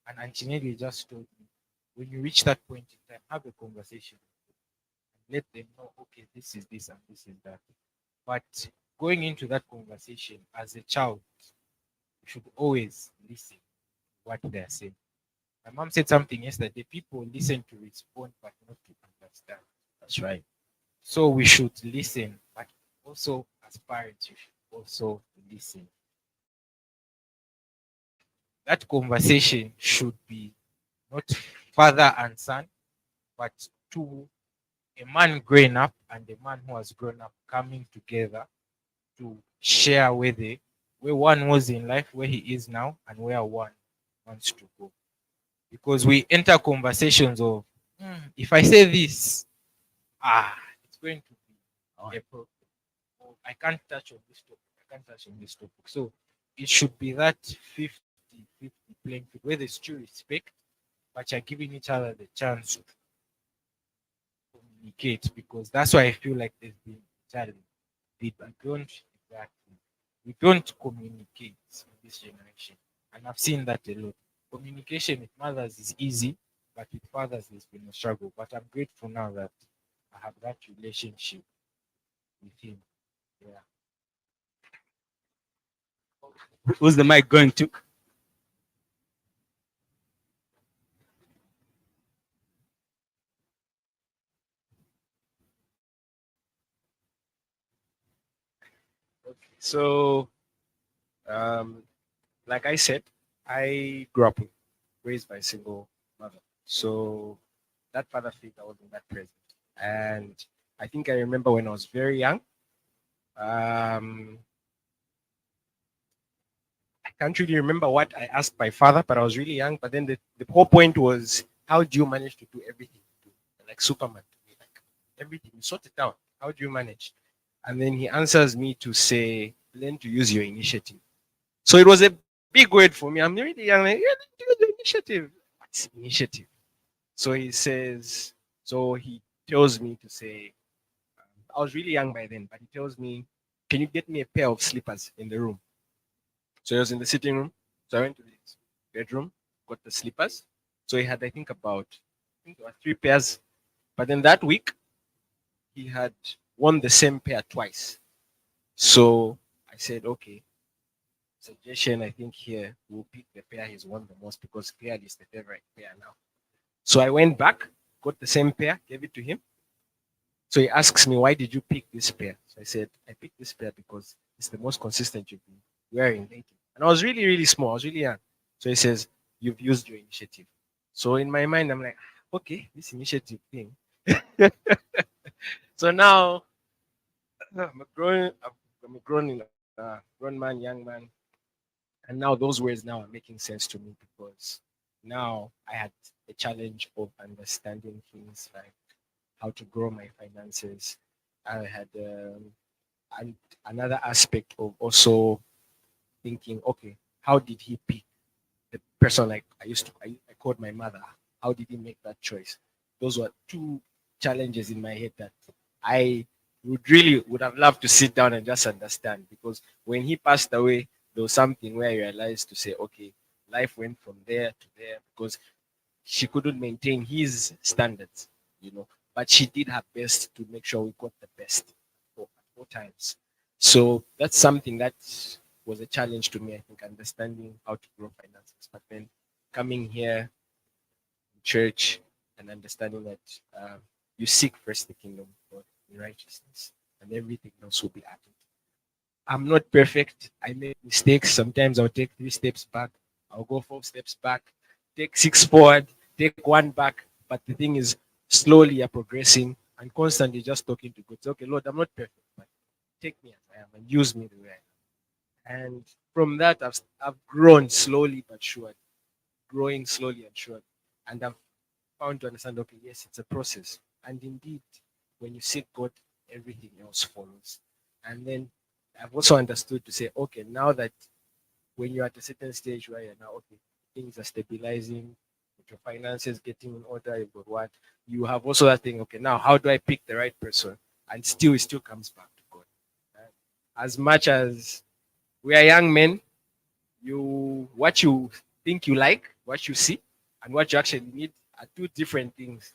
And Auntie Nelly just told me, when you reach that point in time, have a conversation. Let them know, okay, this is this and this is that. But going into that conversation as a child, you should always listen to what they're saying. My mom said something yesterday. People listen to respond, but not to understand. That's right. So we should listen, but also as parents, you should also listen. That conversation should be not father and son, but two, a man growing up and a man who has grown up coming together to share where one was in life, where he is now, and where one wants to go. Because we enter conversations of, if I say this, it's going to be a problem. Or I can't touch on this topic. I can't touch on this topic. So it should be that 50-50 playing field where there's still respect, but you're giving each other the chance to communicate, because that's why I feel like there's been a challenge. We don't exactly, we don't communicate in this generation, and I've seen that a lot. Communication with mothers is easy, but with fathers there's been a struggle. But I'm grateful now that I have that relationship with him. Yeah. Who's the mic going to? So, like I said, I grew up raised by a single mother. So that father figure wasn't that present. And I think I remember when I was very young. I can't really remember what I asked my father, but I was really young. But then the whole point was, how do you manage to do everything? Like Superman, to me, like everything, you sort it out. How do you manage? And then he answers me to say, learn to use your initiative. So it was a big word for me. I'm really young, like, yeah, learn to use your initiative. What's initiative? So he says, so he tells me to say, I was really young by then, but he tells me, can you get me a pair of slippers in the room? So he was in the sitting room. So I went to his bedroom, got the slippers. So he had, I think there were 3 pairs. But then that week, he had worn the same pair twice. So I said, okay, suggestion, I think here we'll pick the pair he's worn the most, because clearly it's the favorite pair now. So I went back, got the same pair, gave it to him. So he asks me, why did you pick this pair? So I said, I picked this pair because it's the most consistent you've been wearing lately. And I was really, really small. I was really young. So he says, you've used your initiative. So in my mind, I'm like, okay, this initiative thing. So now I'm a grown man, young man. And now those words now are making sense to me, because now I had a challenge of understanding things like how to grow my finances. I had and another aspect of also thinking, okay, how did he pick the person? Like I called my mother. How did he make that choice? Those were two challenges in my head that I would have loved to sit down and just understand, because when he passed away, there was something where I realized to say, okay, life went from there to there, because she couldn't maintain his standards, but she did her best to make sure we got the best at all times. So that's something that was a challenge to me, I think, understanding how to grow finances. But then coming here, church, and understanding that you seek first the kingdom of God in righteousness, and everything else will be added. I'm not perfect. I make mistakes. Sometimes I'll take 3 steps back. I'll go 4 steps back, take 6 forward, take 1 back. But the thing is, slowly you're progressing and constantly just talking to God. Say, okay, Lord, I'm not perfect, but take me as I am and use me the way I am. And from that, I've grown slowly but surely, growing slowly and surely. And I've found to understand, okay, yes, it's a process. And indeed, when you seek God everything else follows. And then I've also understood to say, okay, now that when you're at a certain stage where you're now, okay, things are stabilizing, with your finances getting in order, you've got what, you have also that thing, okay, now how do I pick the right person? And still, it still comes back to God. Right? As much as we are young men, what you think you like, what you see, and what you actually need are two different things.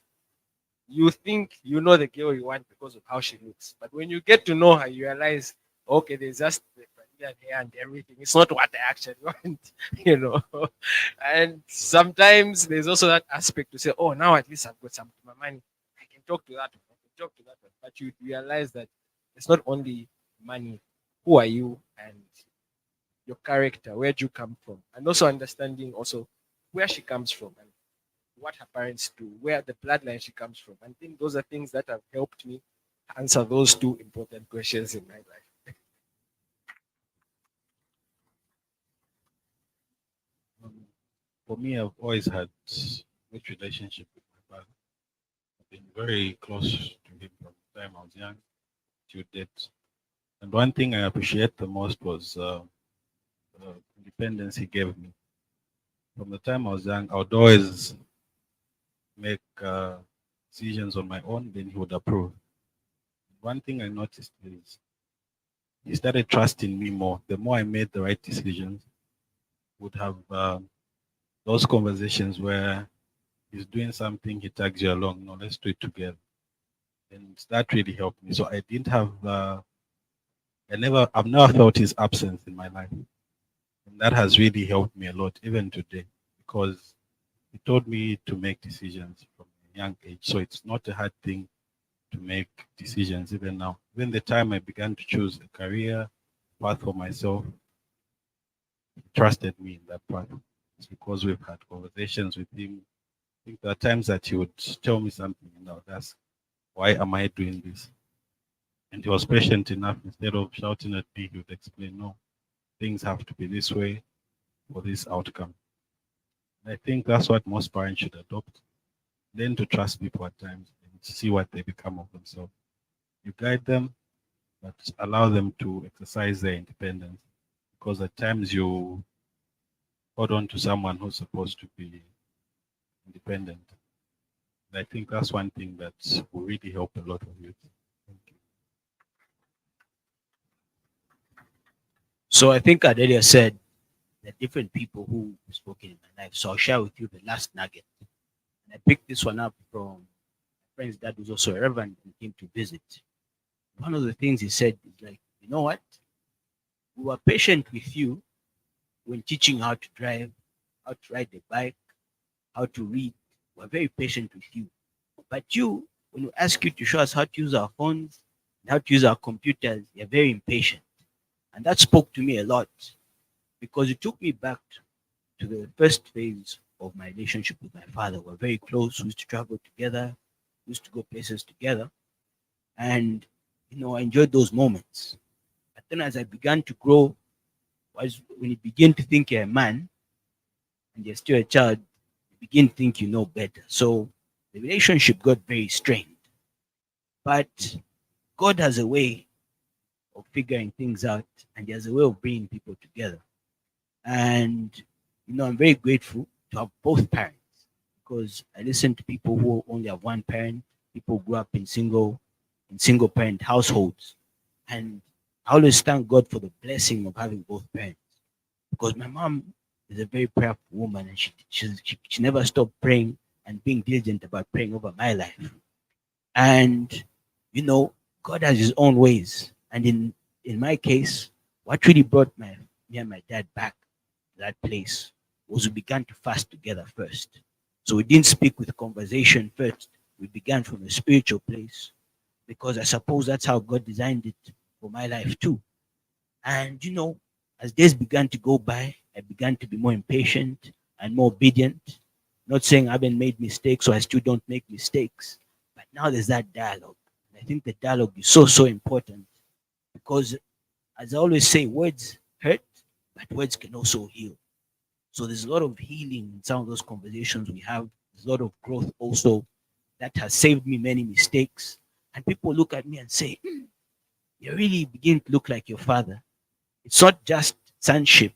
You think you know the girl you want because of how she looks, but when you get to know her, you realize, okay, there's just the Brazilian hair and everything. It's not what I actually want, you know. And sometimes there's also that aspect to say, oh, now at least I've got some my money. I can talk to that one. I can talk to that one. But you realize that it's not only money. Who are you and your character? Where do you come from? And also understanding also where she comes from and what her parents do, where the bloodline she comes from. I think those are things that have helped me answer those two important questions in my life. Um, for me, I've always had good relationship with my father. I've been very close to him from the time I was young to date. And one thing I appreciate the most was the independence he gave me. From the time I was young, I would always make decisions on my own, then he would approve. One thing I noticed is he started trusting me more. The more I made the right decisions, would have those conversations where he's doing something, he tags you along. No, let's do it together. And that really helped me. So I didn't have, I've never felt his absence in my life. And that has really helped me a lot, even today, because he taught me to make decisions from a young age. So it's not a hard thing to make decisions even now. Even the time I began to choose a career path for myself, he trusted me in that path. It's because we've had conversations with him. I think there are times that he would tell me something, that's why am I doing this? And he was patient enough. Instead of shouting at me, he would explain, no, things have to be this way for this outcome. And I think that's what most parents should adopt. Learn to trust people at times and see what they become of themselves. You guide them, but allow them to exercise their independence. Because at times you hold on to someone who's supposed to be independent. And I think that's one thing that will really help a lot of youth. Thank you. So I think I earlier said that different people who spoken in my life. So I'll share with you the last nugget. And I picked this one up from my friend's dad, who's also a reverend and came to visit. One of the things he said is like, you know what? We were patient with you when teaching how to drive, how to ride the bike, how to read. We're very patient with you. But you, when we ask you to show us how to use our phones and how to use our computers, you're very impatient. And that spoke to me a lot because it took me back to the first phase of my relationship with my father. We're very close. We used to travel together, we used to go places together. And, I enjoyed those moments. But then as I began to grow, was when you begin to think you're a man and you're still a child, you begin to think you know better. So the relationship got very strained. But God has a way of figuring things out, and He has a way of bringing people together. And I'm very grateful to have both parents because I listen to people who only have one parent, people who grew up in single parent households. And I always thank God for the blessing of having both parents because my mom is a very prayerful woman and she never stopped praying and being diligent about praying over my life. And God has His own ways. And in my case, what really brought me and my dad back to that place was we began to fast together first. So we didn't speak with conversation first. We began from a spiritual place because I suppose that's how God designed it for my life too. And as days began to go by, I began to be more impatient and more obedient. Not saying I haven't made mistakes or I still don't make mistakes, but now there's that dialogue. And I think the dialogue is so important because, as I always say, words hurt, but words can also heal. So there's a lot of healing in some of those conversations we have. There's a lot of growth also that has saved me many mistakes and people look at me and say, you really begin to look like your father. It's not just sonship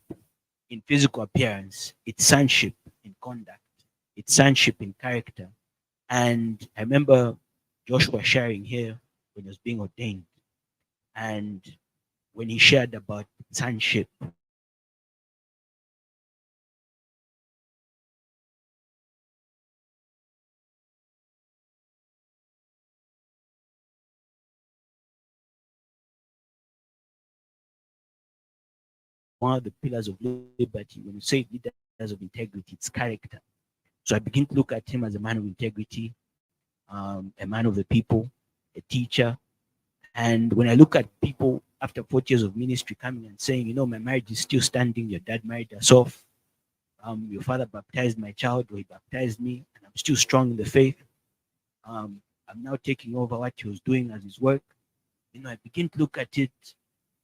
in physical appearance, it's sonship in conduct, it's sonship in character. And I remember Joshua sharing here when he was being ordained, and when he shared about sonship, one of the pillars of liberty, when you say leaders of integrity, it's character. So I begin to look at him as a man of integrity, a man of the people, a teacher. And when I look at people after 40 years of ministry coming and saying, my marriage is still standing, your dad married us off, your father baptized my child, or he baptized me, and I'm still strong in the faith. I'm now taking over what he was doing as his work. I begin to look at it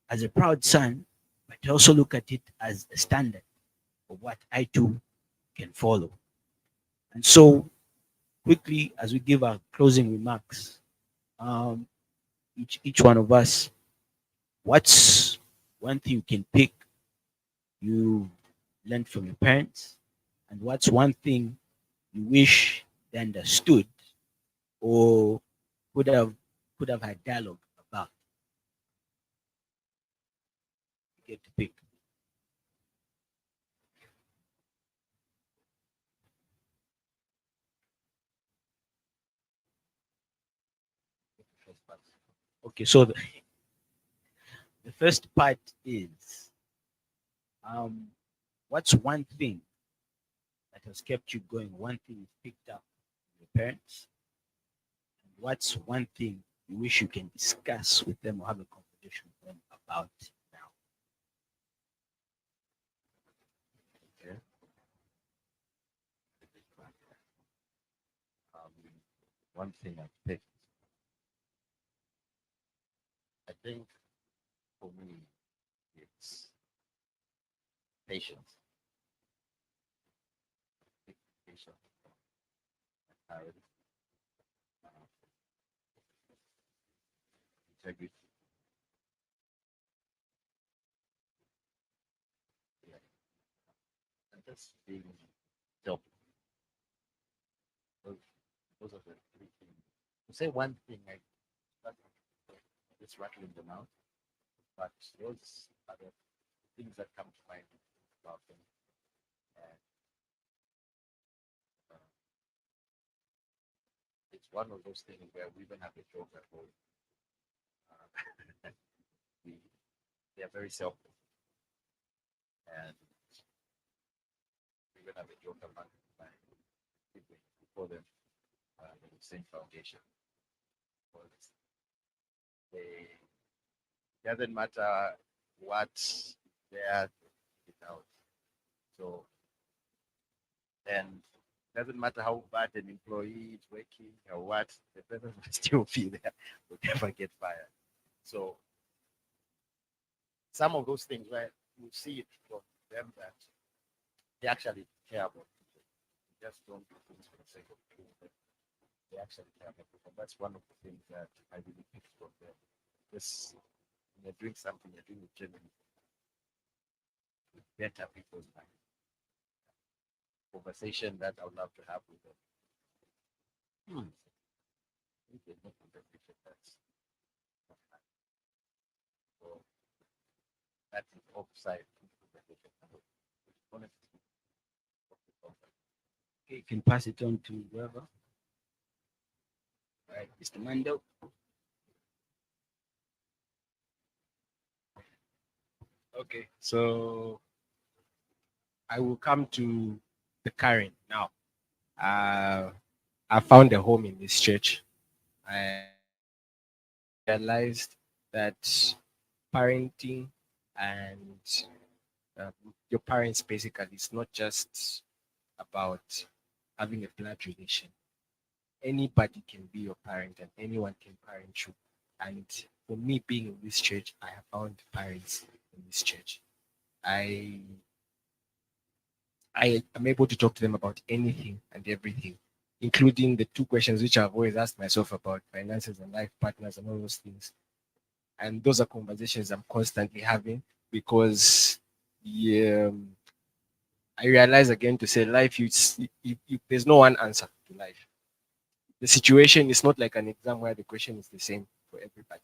as a proud son, but I also look at it as a standard of what I too can follow. And so, quickly, as we give our closing remarks, um, each one of us, what's one thing you can pick you learned from your parents, and what's one thing you wish they understood or could have could have had dialogue about? You get to pick. Okay, so the first part is um, what's one thing that has kept you going? One thing you picked up from your parents, and what's one thing you wish you can discuss with them or have a conversation with them about now? Okay. Um, One thing I picked, I think for me, it's patience. Patience. Clarity, integrity. Yeah. And just being self. Those, those are the three things. To say one thing, I start just rattling them out, but those are the things that come to mind about them. And uh, it's one of those things where we even have a joke at home. We, they are very selfless, and we even have a joke among my people. We call them the same foundation. Because they doesn't matter what they're without. So and doesn't matter how bad an employee is working or what, the person will still be there, will never get fired. So some of those things where you see it from them that they actually care about people. They just don't do things for the sake of doing them. They actually care about people. That's one of the things that I really picked from them. Just when you're doing something, you're doing it genuinely with better people's mind. Conversation that I would love to have with them. I think there's no conversation that's not had. So that is offside conversation. Honestly, Okay, you can pass it on to whoever. All right, Mr. Mando. Okay, so I will come to the current now. I found a home in this church. I realized that parenting and uh, your parents basically is not just about having a blood relation. Anybody can be your parent and anyone can parent you. And for me being in this church, I have found parents in this church. I am able to talk to them about anything and everything. including the two questions which I've always asked myself about finances and life partners and all those things. And those are conversations I'm constantly having because I realize again to say life, there's no one answer to life. The situation is not like an exam where the question is the same for everybody.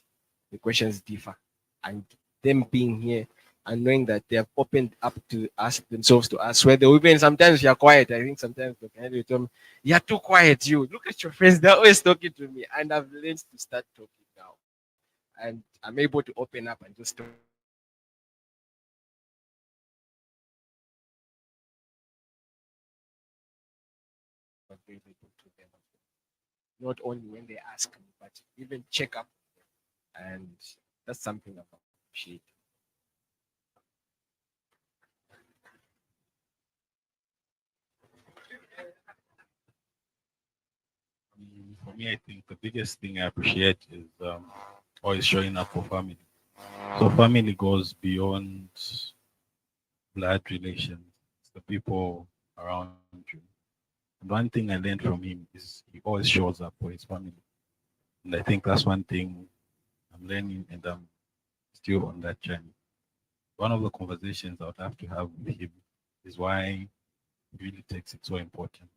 The questions differ. And them being here and knowing that they have opened up to us themselves to us, where they even sometimes you're quiet. I think sometimes they can tell me, you're too quiet, you. Look at your friends, they're always talking to me. And I've learned to start talking now. And I'm able to open up and just talk. Available to them. Not only when they ask me, but even check up. And that's something I appreciate. For me, I think the biggest thing I appreciate is always showing up for family. So family goes beyond blood relations. It's the people around you. And one thing I learned from him is he always shows up for his family. And I think that's one thing I'm learning and I'm still on that journey. One of the conversations I would have to have with him is why he really takes it so important.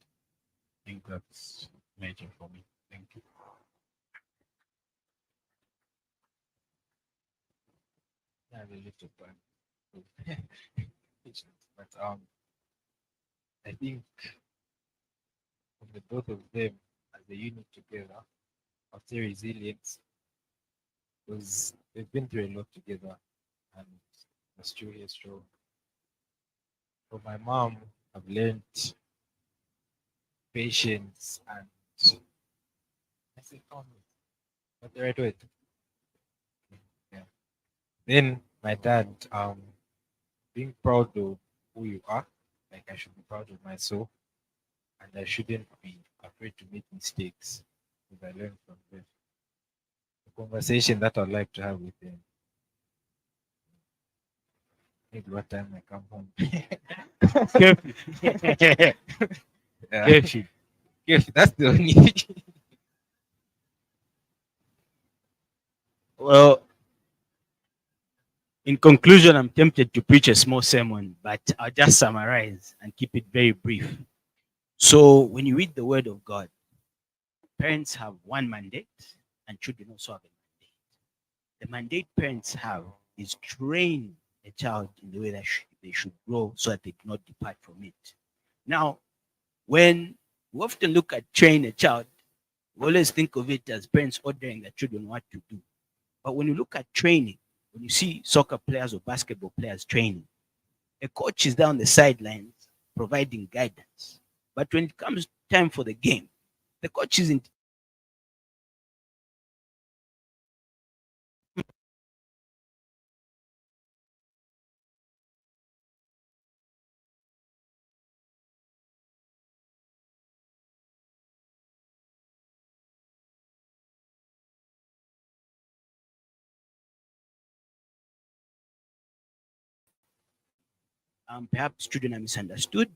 I think that's major for me. Thank you. Yeah, a little time. But I think from the both of them as a unit together, I'll say resilience because they've been through a lot together and they're still here strong. From my mom, I've learned patience and I say calmness. Not the right word. Yeah. Then my dad, being proud of who you are, like I should be proud of myself and I shouldn't be afraid to make mistakes because I learned from them. The conversation that I'd like to have with them. Maybe what time I come home. Careful. Yeah. Careful. Careful, that's the only. Well, in conclusion, I'm tempted to preach a small sermon, but I'll just summarize and keep it very brief. So, when you read the Word of God, parents have one mandate, and children also have a mandate. The mandate parents have is train a child in the way that they should grow so that they do not depart from it. Now, when we often look at train a child, we always think of it as parents ordering their children what to do. But when you look at training, when you see soccer players or basketball players training, a coach is there on the sidelines providing guidance. But when it comes time for the game, the coach isn't. Perhaps children are misunderstood,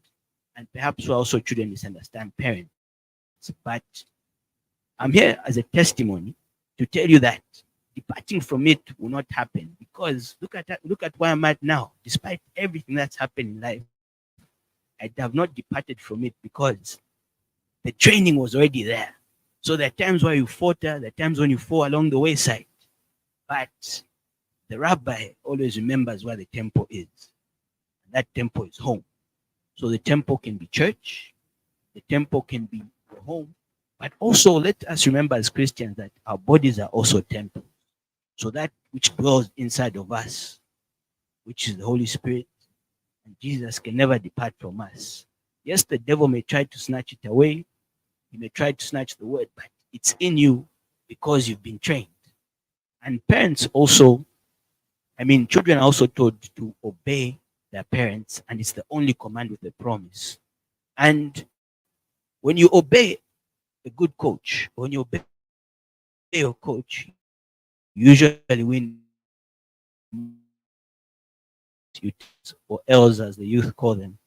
and perhaps also children misunderstand parents. But I'm here as a testimony to tell you that departing from it will not happen because look at where I'm at now. Despite everything that's happened in life, I have not departed from it because the training was already there. So there are times where you falter, there are times when you fall along the wayside. But the rabbi always remembers where the temple is. And that temple is home. So the temple can be church, the temple can be your home, but also let us remember as Christians that our bodies are also temples. So that which dwells inside of us, which is the Holy Spirit, and Jesus can never depart from us. Yes, the devil may try to snatch it away, he may try to snatch the word, but it's in you because you've been trained. And parents also, children are also told to obey their parents, and it's the only command with a promise. And when you obey a good coach, when you obey your coach, you usually win, or else as the youth call them.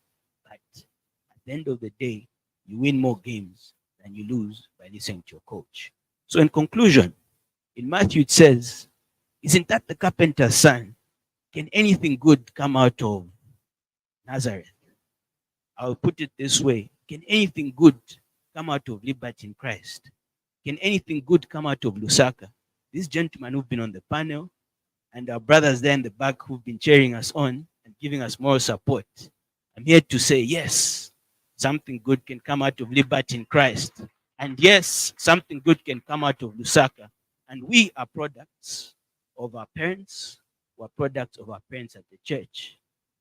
But at the end of the day, you win more games than you lose by listening to your coach. So, in conclusion, in Matthew it says, "Isn't that the carpenter's son? Can anything good come out of Nazareth?" I'll put it this way: can anything good come out of liberty in Christ? Can anything good come out of Lusaka? These gentlemen who've been on the panel and our brothers there in the back who've been cheering us on and giving us moral support, I'm here to say, yes, something good can come out of liberty in Christ. And yes, something good can come out of Lusaka. And we are products of our parents, we're products of our parents at the church.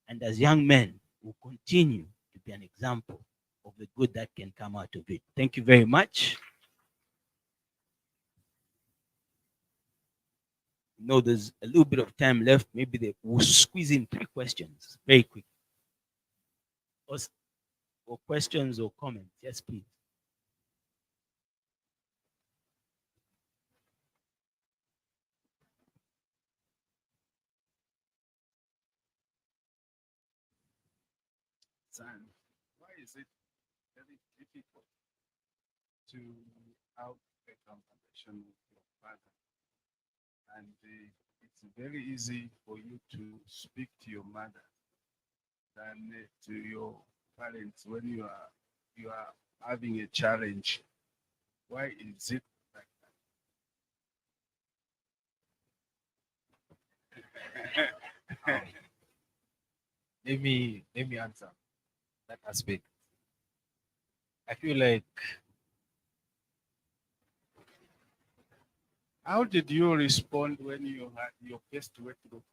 And as young men, we'll continue to be an example of the good that can come out of it. Thank you very much. No, there's a little bit of time left. Maybe we'll squeeze in 3 questions very quick. Or questions or comments. Yes, please. Son, why is it very difficult to have a conversation with your father? And it's very easy for you to speak to your mother than to your parents when you are having a challenge. Why is it like that? Let me answer that aspect. I feel like How did you respond when you had your first wet look?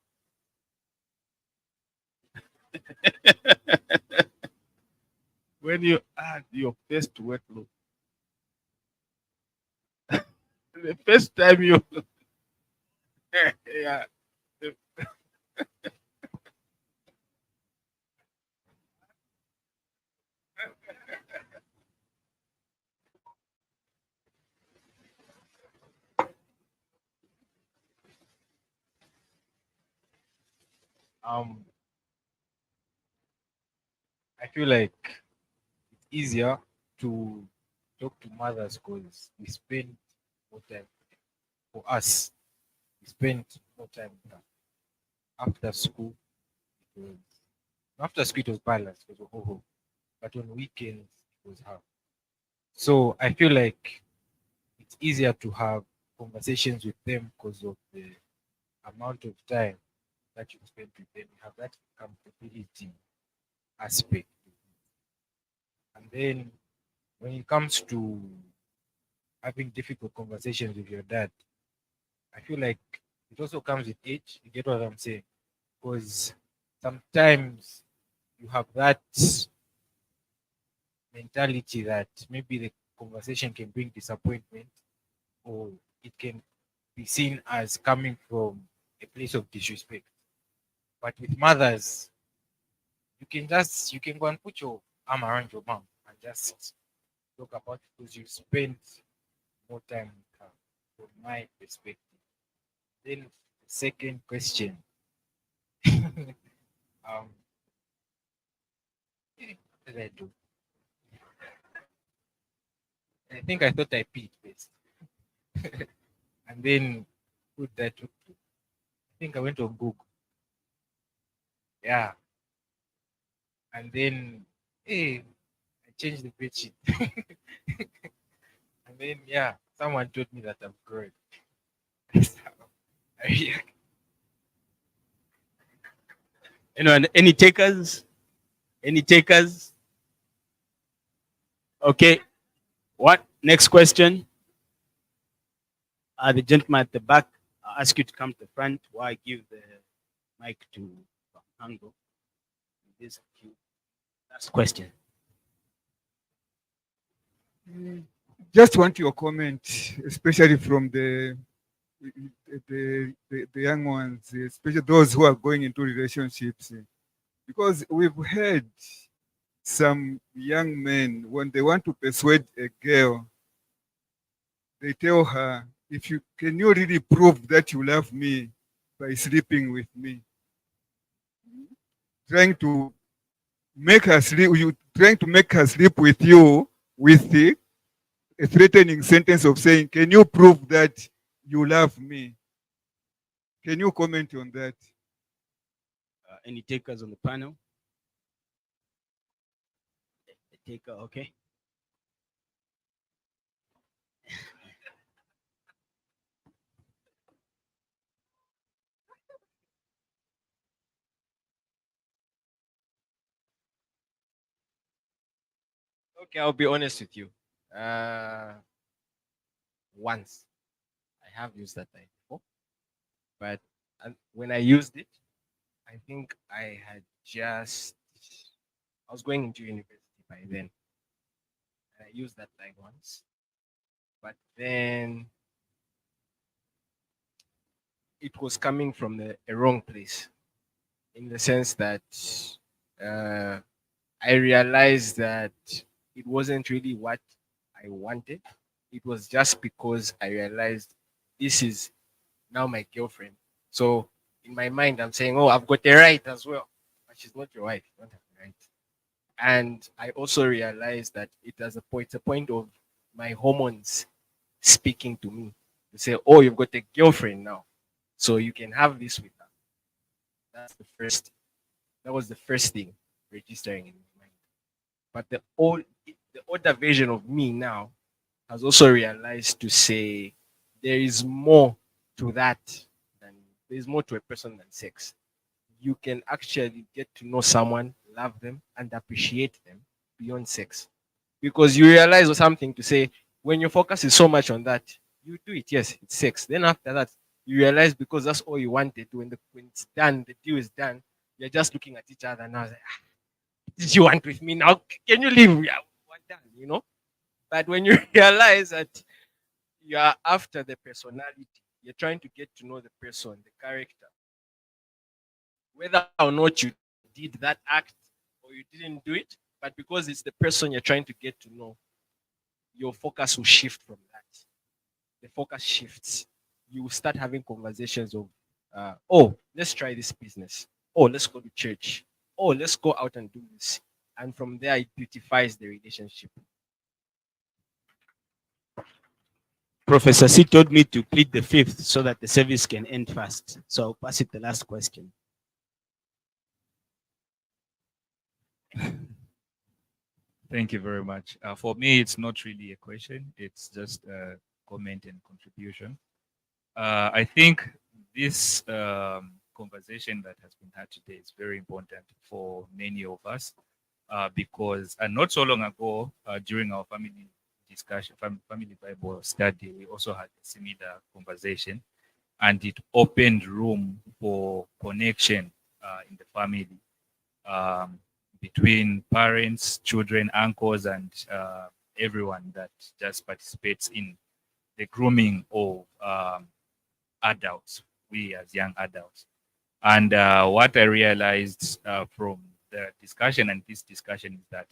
When you had your first wet look, the first time you, yeah, the- um I feel like it's easier to talk to mothers because we spend more time for us. We spend more time with them. After school. It was after school it was balanced because of ho, but on weekends it was hard. So I feel like it's easier to have conversations with them because of the amount of time that you spend with them. You have that accountability aspect. And then when it comes to having difficult conversations with your dad, I feel like it also comes with age. You get what I'm saying? Because sometimes you have that mentality that maybe the conversation can bring disappointment or it can be seen as coming from a place of disrespect. But with mothers, you can go and put your arm around your mom and just talk about it because you spend more time with her from my perspective. Then the second question. um what did I do? I think I thought I peed first. And then put that to I think I went on Google. Yeah. And then hey, I changed the bedsheet. And then yeah, someone told me that I'm growing. So, Anyone, any takers? Any takers? Okay. What? Next question. The gentleman at the back, I'll ask you to come to the front while I give the mic to Ango. This last question. Just want your comment, especially from the young ones, especially those who are going into relationships, because we've heard some young men when they want to persuade a girl, they tell her, "If you can you really prove that you love me by sleeping with me?" Trying to make her sleep, you trying to make her sleep with you with a threatening sentence of saying, "Can you prove that you love me?" Can you comment on that? Any takers on the panel? A taker, okay. Okay, I'll be honest with you. Once I have used that line before, but when I used it, I think I was going into university by then, and I used that line once, but then it was coming from a wrong place, in the sense that uh, I realized that it wasn't really what I wanted. It was just because I realized this is now my girlfriend. So in my mind, I'm saying, "Oh, I've got a right as well," but she's not your wife. You don't have the right. And I also realized that it's a point of my hormones speaking to me to say, "Oh, you've got a girlfriend now, so you can have this with her." That's the first. That was the first thing registering in my mind. But the older version of me now has also realized to say there is more to that than there is more to a person than sex. You can actually get to know someone, love them, and appreciate them beyond sex. Because you realize something to say when your focus is so much on that, you do it, yes, it's sex. Then after that, you realize because that's all you wanted, when it's done, the deal is done, you're just looking at each other now. Like, what did you want with me now? Can you leave? Yeah, what done, you know? But when you realize that you are after the personality, you're trying to get to know the person, the character, whether or not you did that act or you didn't do it, but because it's the person you're trying to get to know, your focus will shift from that. The focus shifts. You will start having conversations of, oh, let's try this business. Oh, let's go to church. Oh, let's go out and do this. And from there, it beautifies the relationship. Professor C told me to plead the fifth so that the service can end fast. So I'll pass it the last question. Thank you very much. For me, it's not really a question, it's just a comment and contribution. I think this conversation that has been had today is very important for many of us because not so long ago, during our family discussion, family Bible study, we also had a similar conversation, and it opened room for connection in the family. Between parents, children, uncles, and everyone that just participates in the grooming of adults, we as young adults. And what I realized from the discussion and this discussion is that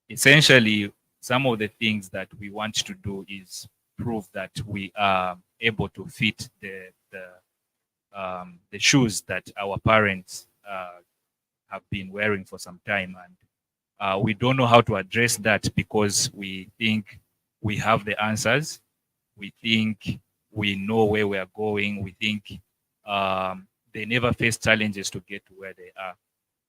essentially some of the things that we want to do is prove that we are able to fit the shoes that our parents have been wearing for some time, and we don't know how to address that because we think we have the answers. We think we know where we are going. We think they never face challenges to get to where they are.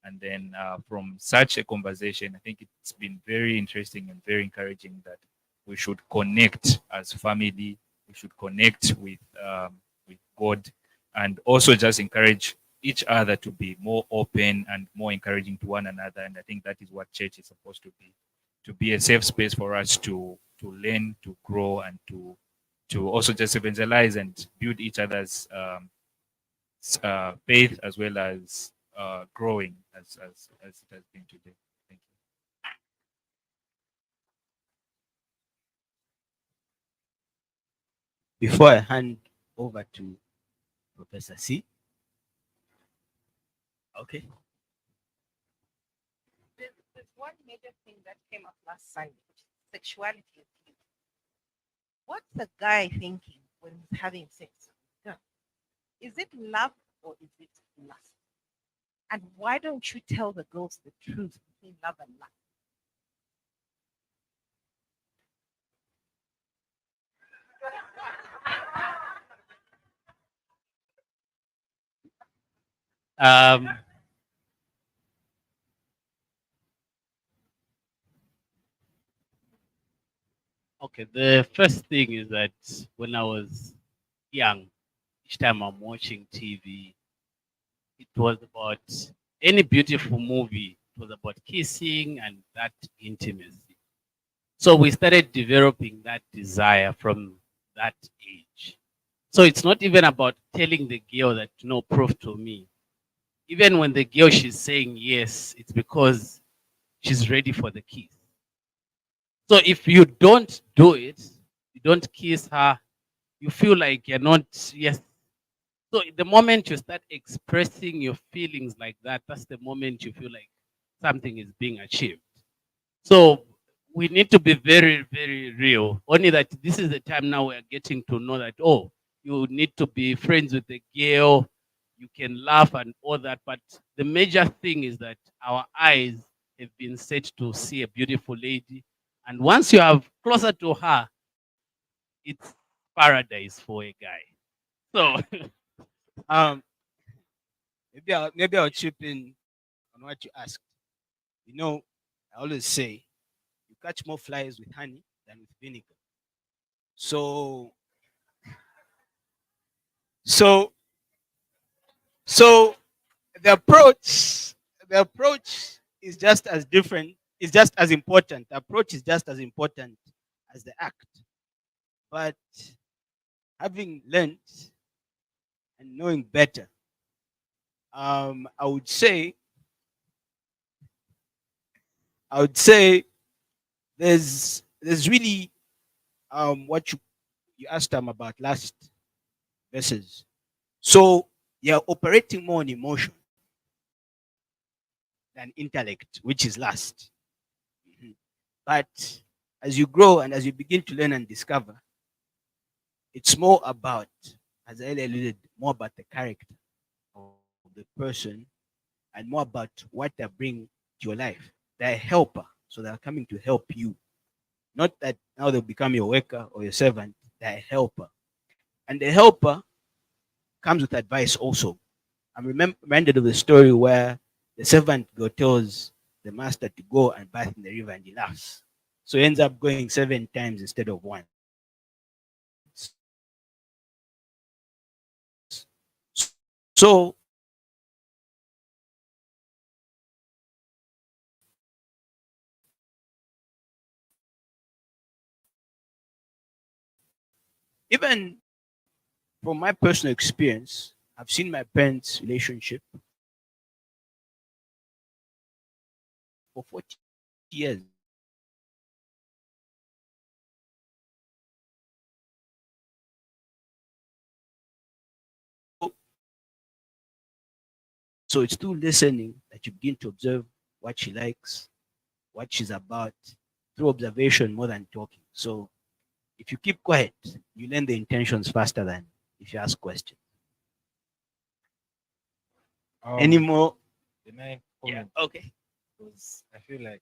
And then from such a conversation, I think it's been very interesting and very encouraging that we should connect as family. We should connect with God, and also just encourage each other to be more open and more encouraging to one another. And I think that is what church is supposed to be a safe space for us to learn, to grow, and to also just evangelize and build each other's faith as well as growing as it has been today. Thank you. Before I hand over to Professor C. Okay. There's one major thing that came up last Sunday, which is sexuality. What's the guy thinking when he's having sex with a girl? Is it love or is it lust? And why don't you tell the girls the truth between love and lust? Um, okay, the first thing is that when I was young, each time I'm watching TV, it was about any beautiful movie. It was about kissing and that intimacy. So we started developing that desire from that age. So it's not even about telling the girl that no, prove to me. Even when the girl she's saying yes, it's because she's ready for the kiss. So if you don't do it, you don't kiss her, you feel like you're not, yes. So the moment you start expressing your feelings like that, that's the moment you feel like something is being achieved. So we need to be very, very real. Only that this is the time now we're getting to know that, oh, you need to be friends with the girl, you can laugh and all that. But the major thing is that our eyes have been set to see a beautiful lady. And once you are closer to her, it's paradise for a guy. So Um, maybe I'll chip in on what you asked. You know, I always say you catch more flies with honey than with vinegar. So so so the approach is just as different, is just as important. The approach is just as important as the act. But having learned and knowing better, I would say there's really what you asked them about last verses. So you're operating more on emotion than intellect, which is last. Mhm. But as you grow and as you begin to learn and discover, it's more about, as I earlier alluded, more about the character of the person and more about what they bring to your life. They're a helper, so they're coming to help you. Not that now they'll become your worker or your servant, they're a helper. And the helper comes with advice also. I'm reminded of the story where the servant go tells the master to go and bath in the river and he laughs. So he ends up going 7 times instead of once. So even from my personal experience, I've seen my parents' relationship for 40 years. So it's through listening that you begin to observe what she likes, what she's about, through observation more than talking. So if you keep quiet, you learn the intentions faster than if you ask questions. Any more? The nine Yeah. comment Okay. because I feel like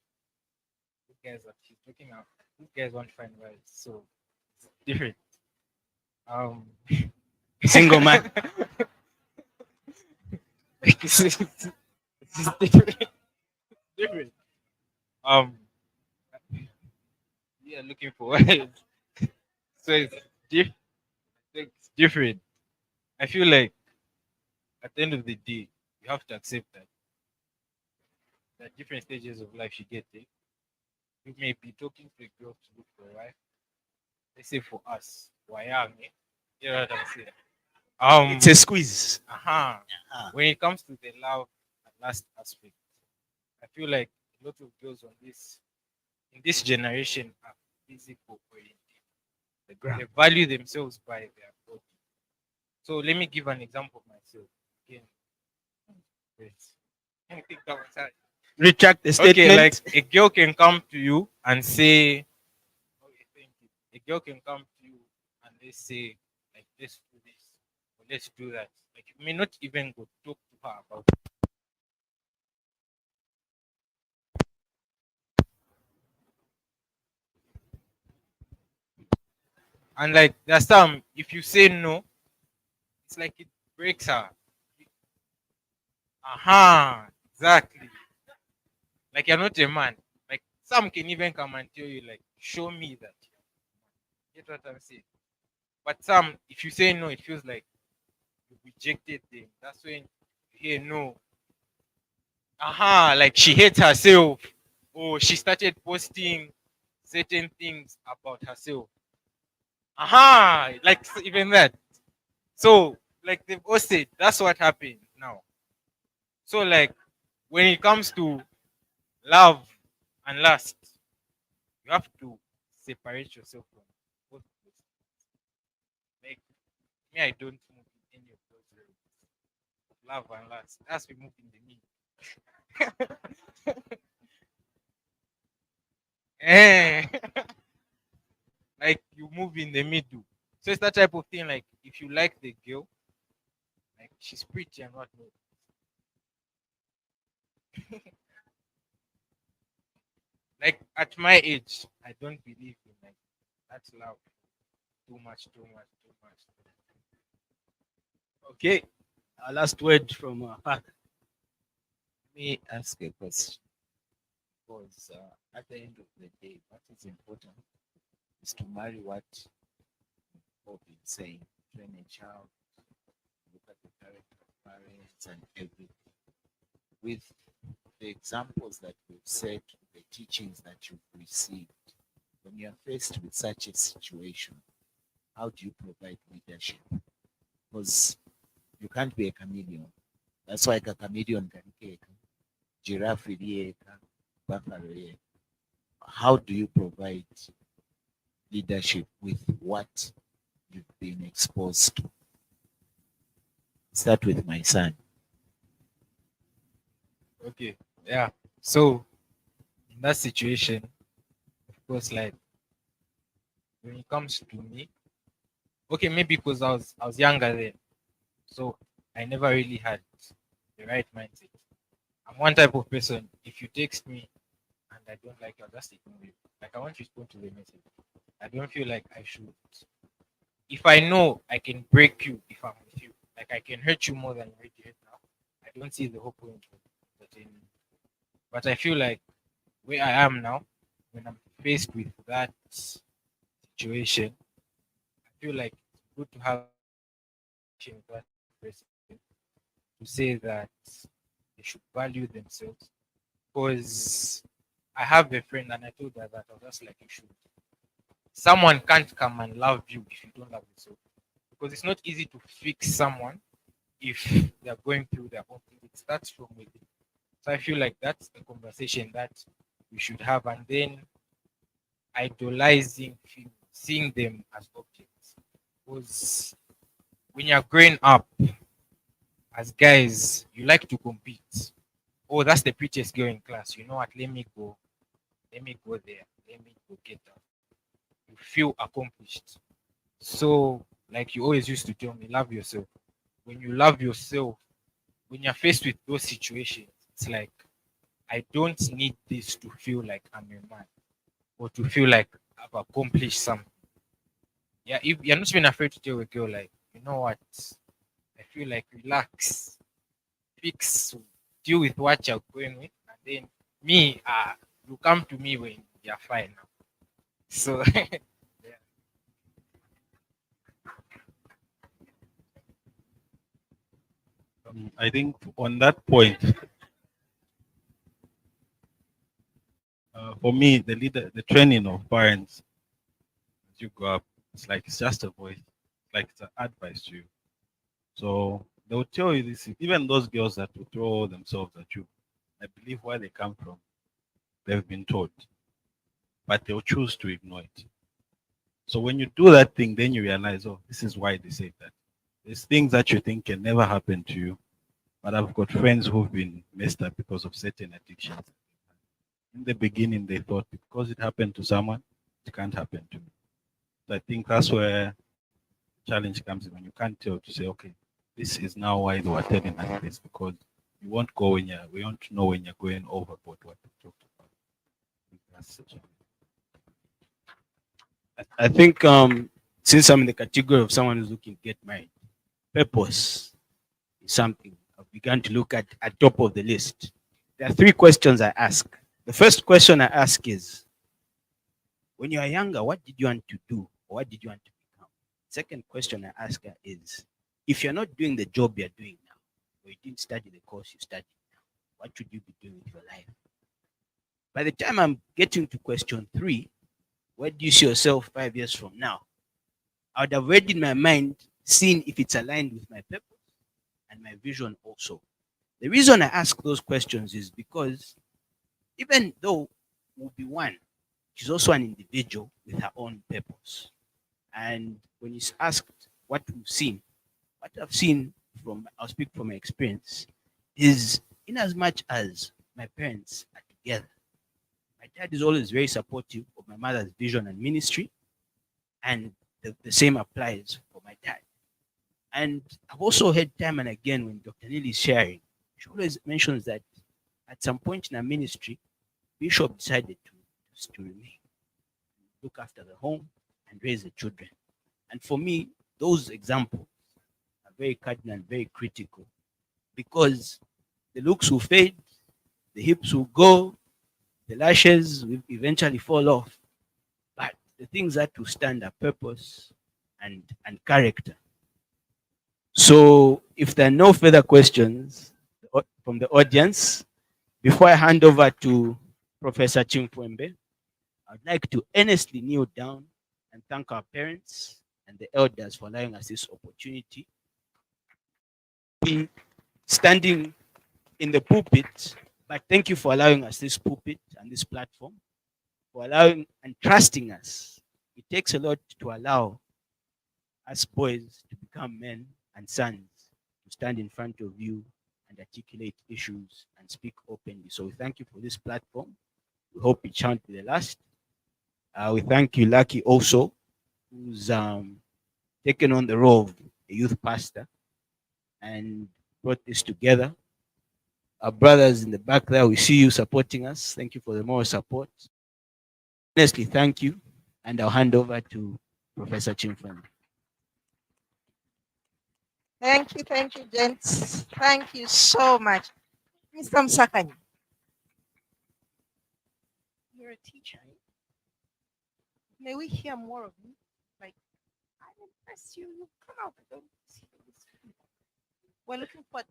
you guys are she's looking out. You guys want to find wives, so it's different. Um, Single man. it's different. Different. Um, we are looking for wives, so it's different. I feel like at the end of the day, you have to accept that there are different stages of life you get there. You may be talking to a girl to look for a wife. Let's say for us, who are young, eh? You know what I'm saying? It's a squeeze. When it comes to the love and lust aspect, I feel like a lot of girls on this in this generation are physical oriented. They value themselves by their body. So let me give an example of myself. Again, wait. Let me think about that. Retract the Okay, statement. like a girl can come to you and say, okay, thank you. A girl can come to you and they say, like, let's do this or let's do that. Like, you may not even go talk to her about it. And like, there's some, if you say no, it's like it breaks her. Exactly. Like you're not a man. Like some can even come and tell you, like, show me that. Get what I'm saying? But some, if you say no, it feels like you rejected them. That's when you hear no. Like she hates herself. Or she started posting certain things about herself. Like even that. So, like they've all said, that's what happened now. So, like, when it comes to love and lust, you have to separate yourself from both of those. Like, me, I don't move in any of those realms. Love and lust. That's we move in the middle. Eh. Like, you move in the middle. So, it's that type of thing. Like, if you like the girl, like, she's pretty and whatnot. Like, at my age, I don't believe in, like, that's love. Too much, too much, too much. Okay. Last word from Pat. Let me ask a question. Because at the end of the day, what is important is to marry what Bob is saying, train a child, look at the character of parents and everything. With the examples that we've said, the teachings that you've received, when you're faced with such a situation, how do you provide leadership? Because you can't be a chameleon. That's why a chameleon can cake, giraffe ilieka, buffalo ilieka. How do you provide leadership with what you've been exposed to? Start with my son. Okay. Yeah. So, in that situation, of course, like, when it comes to me, okay, maybe because I was younger then, so I never really had the right mindset. I'm one type of person. If you text me and I don't like you, I'll just ignore you. Like I won't respond to the message. I don't feel like I should. If I know I can break you if I'm with you, like I can hurt you more than you already hurt now, I don't see the whole point of entertaining. But I feel like where I am now, when I'm faced with that situation, I feel like it's good to have that person to say that they should value themselves. Because I have a friend and I told her that I was just like, you should. Someone can't come and love you if you don't love yourself. Because it's not easy to fix someone if they're going through their own thing. It starts from within. So I feel like that's a conversation that we should have, and then idolizing females, seeing them as objects. Because when you're growing up as guys, you like to compete. Oh, that's the prettiest girl in class. You know what? Let me go there. Let me go get her. You feel accomplished. So, like you always used to tell me, love yourself. When you love yourself, when you're faced with those situations, it's like I don't need this to feel like I'm a man or to feel like I've accomplished something. Yeah, if you're not even afraid to tell a girl, like, you know what, I feel like relax, fix, deal with what you're going with, and then me, you come to me when you're fine now. So, yeah. I think on that point, for me, the training of parents as you grow up, it's like it's just a voice, like it's an advice to you. So they will tell you this. Even those girls that will throw themselves at you, I believe where they come from, they've been taught, but they'll choose to ignore it. So when you do that thing, then you realize, oh, this is why they say that. There's things that you think can never happen to you, but I've got friends who've been messed up because of certain addictions. In the beginning, they thought because it happened to someone, it can't happen to me. So I think that's where challenge comes in when you can't tell to say, okay, this is now why they were telling us this because you won't go when you're, we won't know when you're going overboard what we talked about. That's the challenge. I think since I'm in the category of someone who's looking to get married, purpose is something I've began to look at top of the list. There are three questions I ask. The first question I ask is, when you are younger, what did you want to do? Or what did you want to become? Second question I ask her is, if you're not doing the job you're doing now, or you didn't study the course you studied now, what should you be doing with your life? By the time I'm getting to question 3, where do you see yourself 5 years from now? I would have read in my mind, seen if it's aligned with my purpose and my vision also. The reason I ask those questions is because even though we'll be one, she's also an individual with her own purpose. And when he's asked what we've seen, what I've seen from, I'll speak from my experience, is in as much as my parents are together, my dad is always very supportive of my mother's vision and ministry, and the same applies for my dad. And I've also heard time and again when Dr. Lily is sharing, she always mentions that at some point in her ministry, Bishop decided to remain, look after the home, and raise the children. And for me, those examples are very cardinal and very critical, because the looks will fade, the hips will go, the lashes will eventually fall off, but the things that will stand are purpose and character. So if there are no further questions from the audience, before I hand over to Professor Chimfwembe, I'd like to earnestly kneel down and thank our parents and the elders for allowing us this opportunity. In standing in the pulpit, but thank you for allowing us this pulpit and this platform, for allowing and trusting us. It takes a lot to allow us boys to become men and sons, to stand in front of you and articulate issues and speak openly. So we thank you for this platform. We hope it shan't be the last. We thank you, Lucky, also, who's taken on the role of a youth pastor and brought this together. Our brothers in the back there, we see you supporting us. Thank you for the moral support. Honestly, thank you. And I'll hand over to Professor Chimfwembe. Thank you, gents. Thank you so much. Mr. Msakani, you're a teacher. May we hear more of you? Like, I impress you. You come out. We're looking for.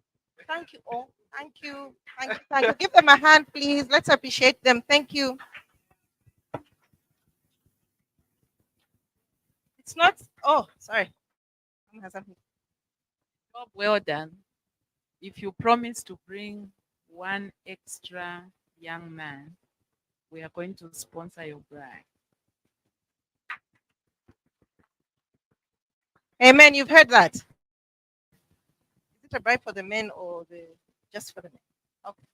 Thank you all. Thank you. Thank you. Thank you. Give them a hand, please. Let's appreciate them. Thank you. It's not. Oh, sorry. Job well done. If you promise to bring one extra young man, we are going to sponsor your bride. Amen. You've heard that. Is it a bride for the men or just for the men? Okay.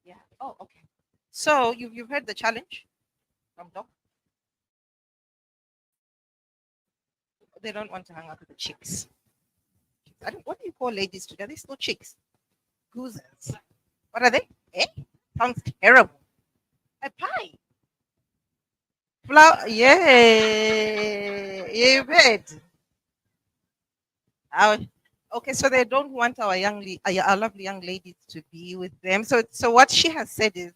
Yeah. Oh, okay. So you've heard the challenge from Doc. They don't want to hang out with the chicks. What do you call ladies today? Are they still chicks? Gooses. What are they? Eh? Sounds terrible. A pie. Flower. Yeah. You bet. Okay, so they don't want our lovely young ladies to be with them. So what she has said is,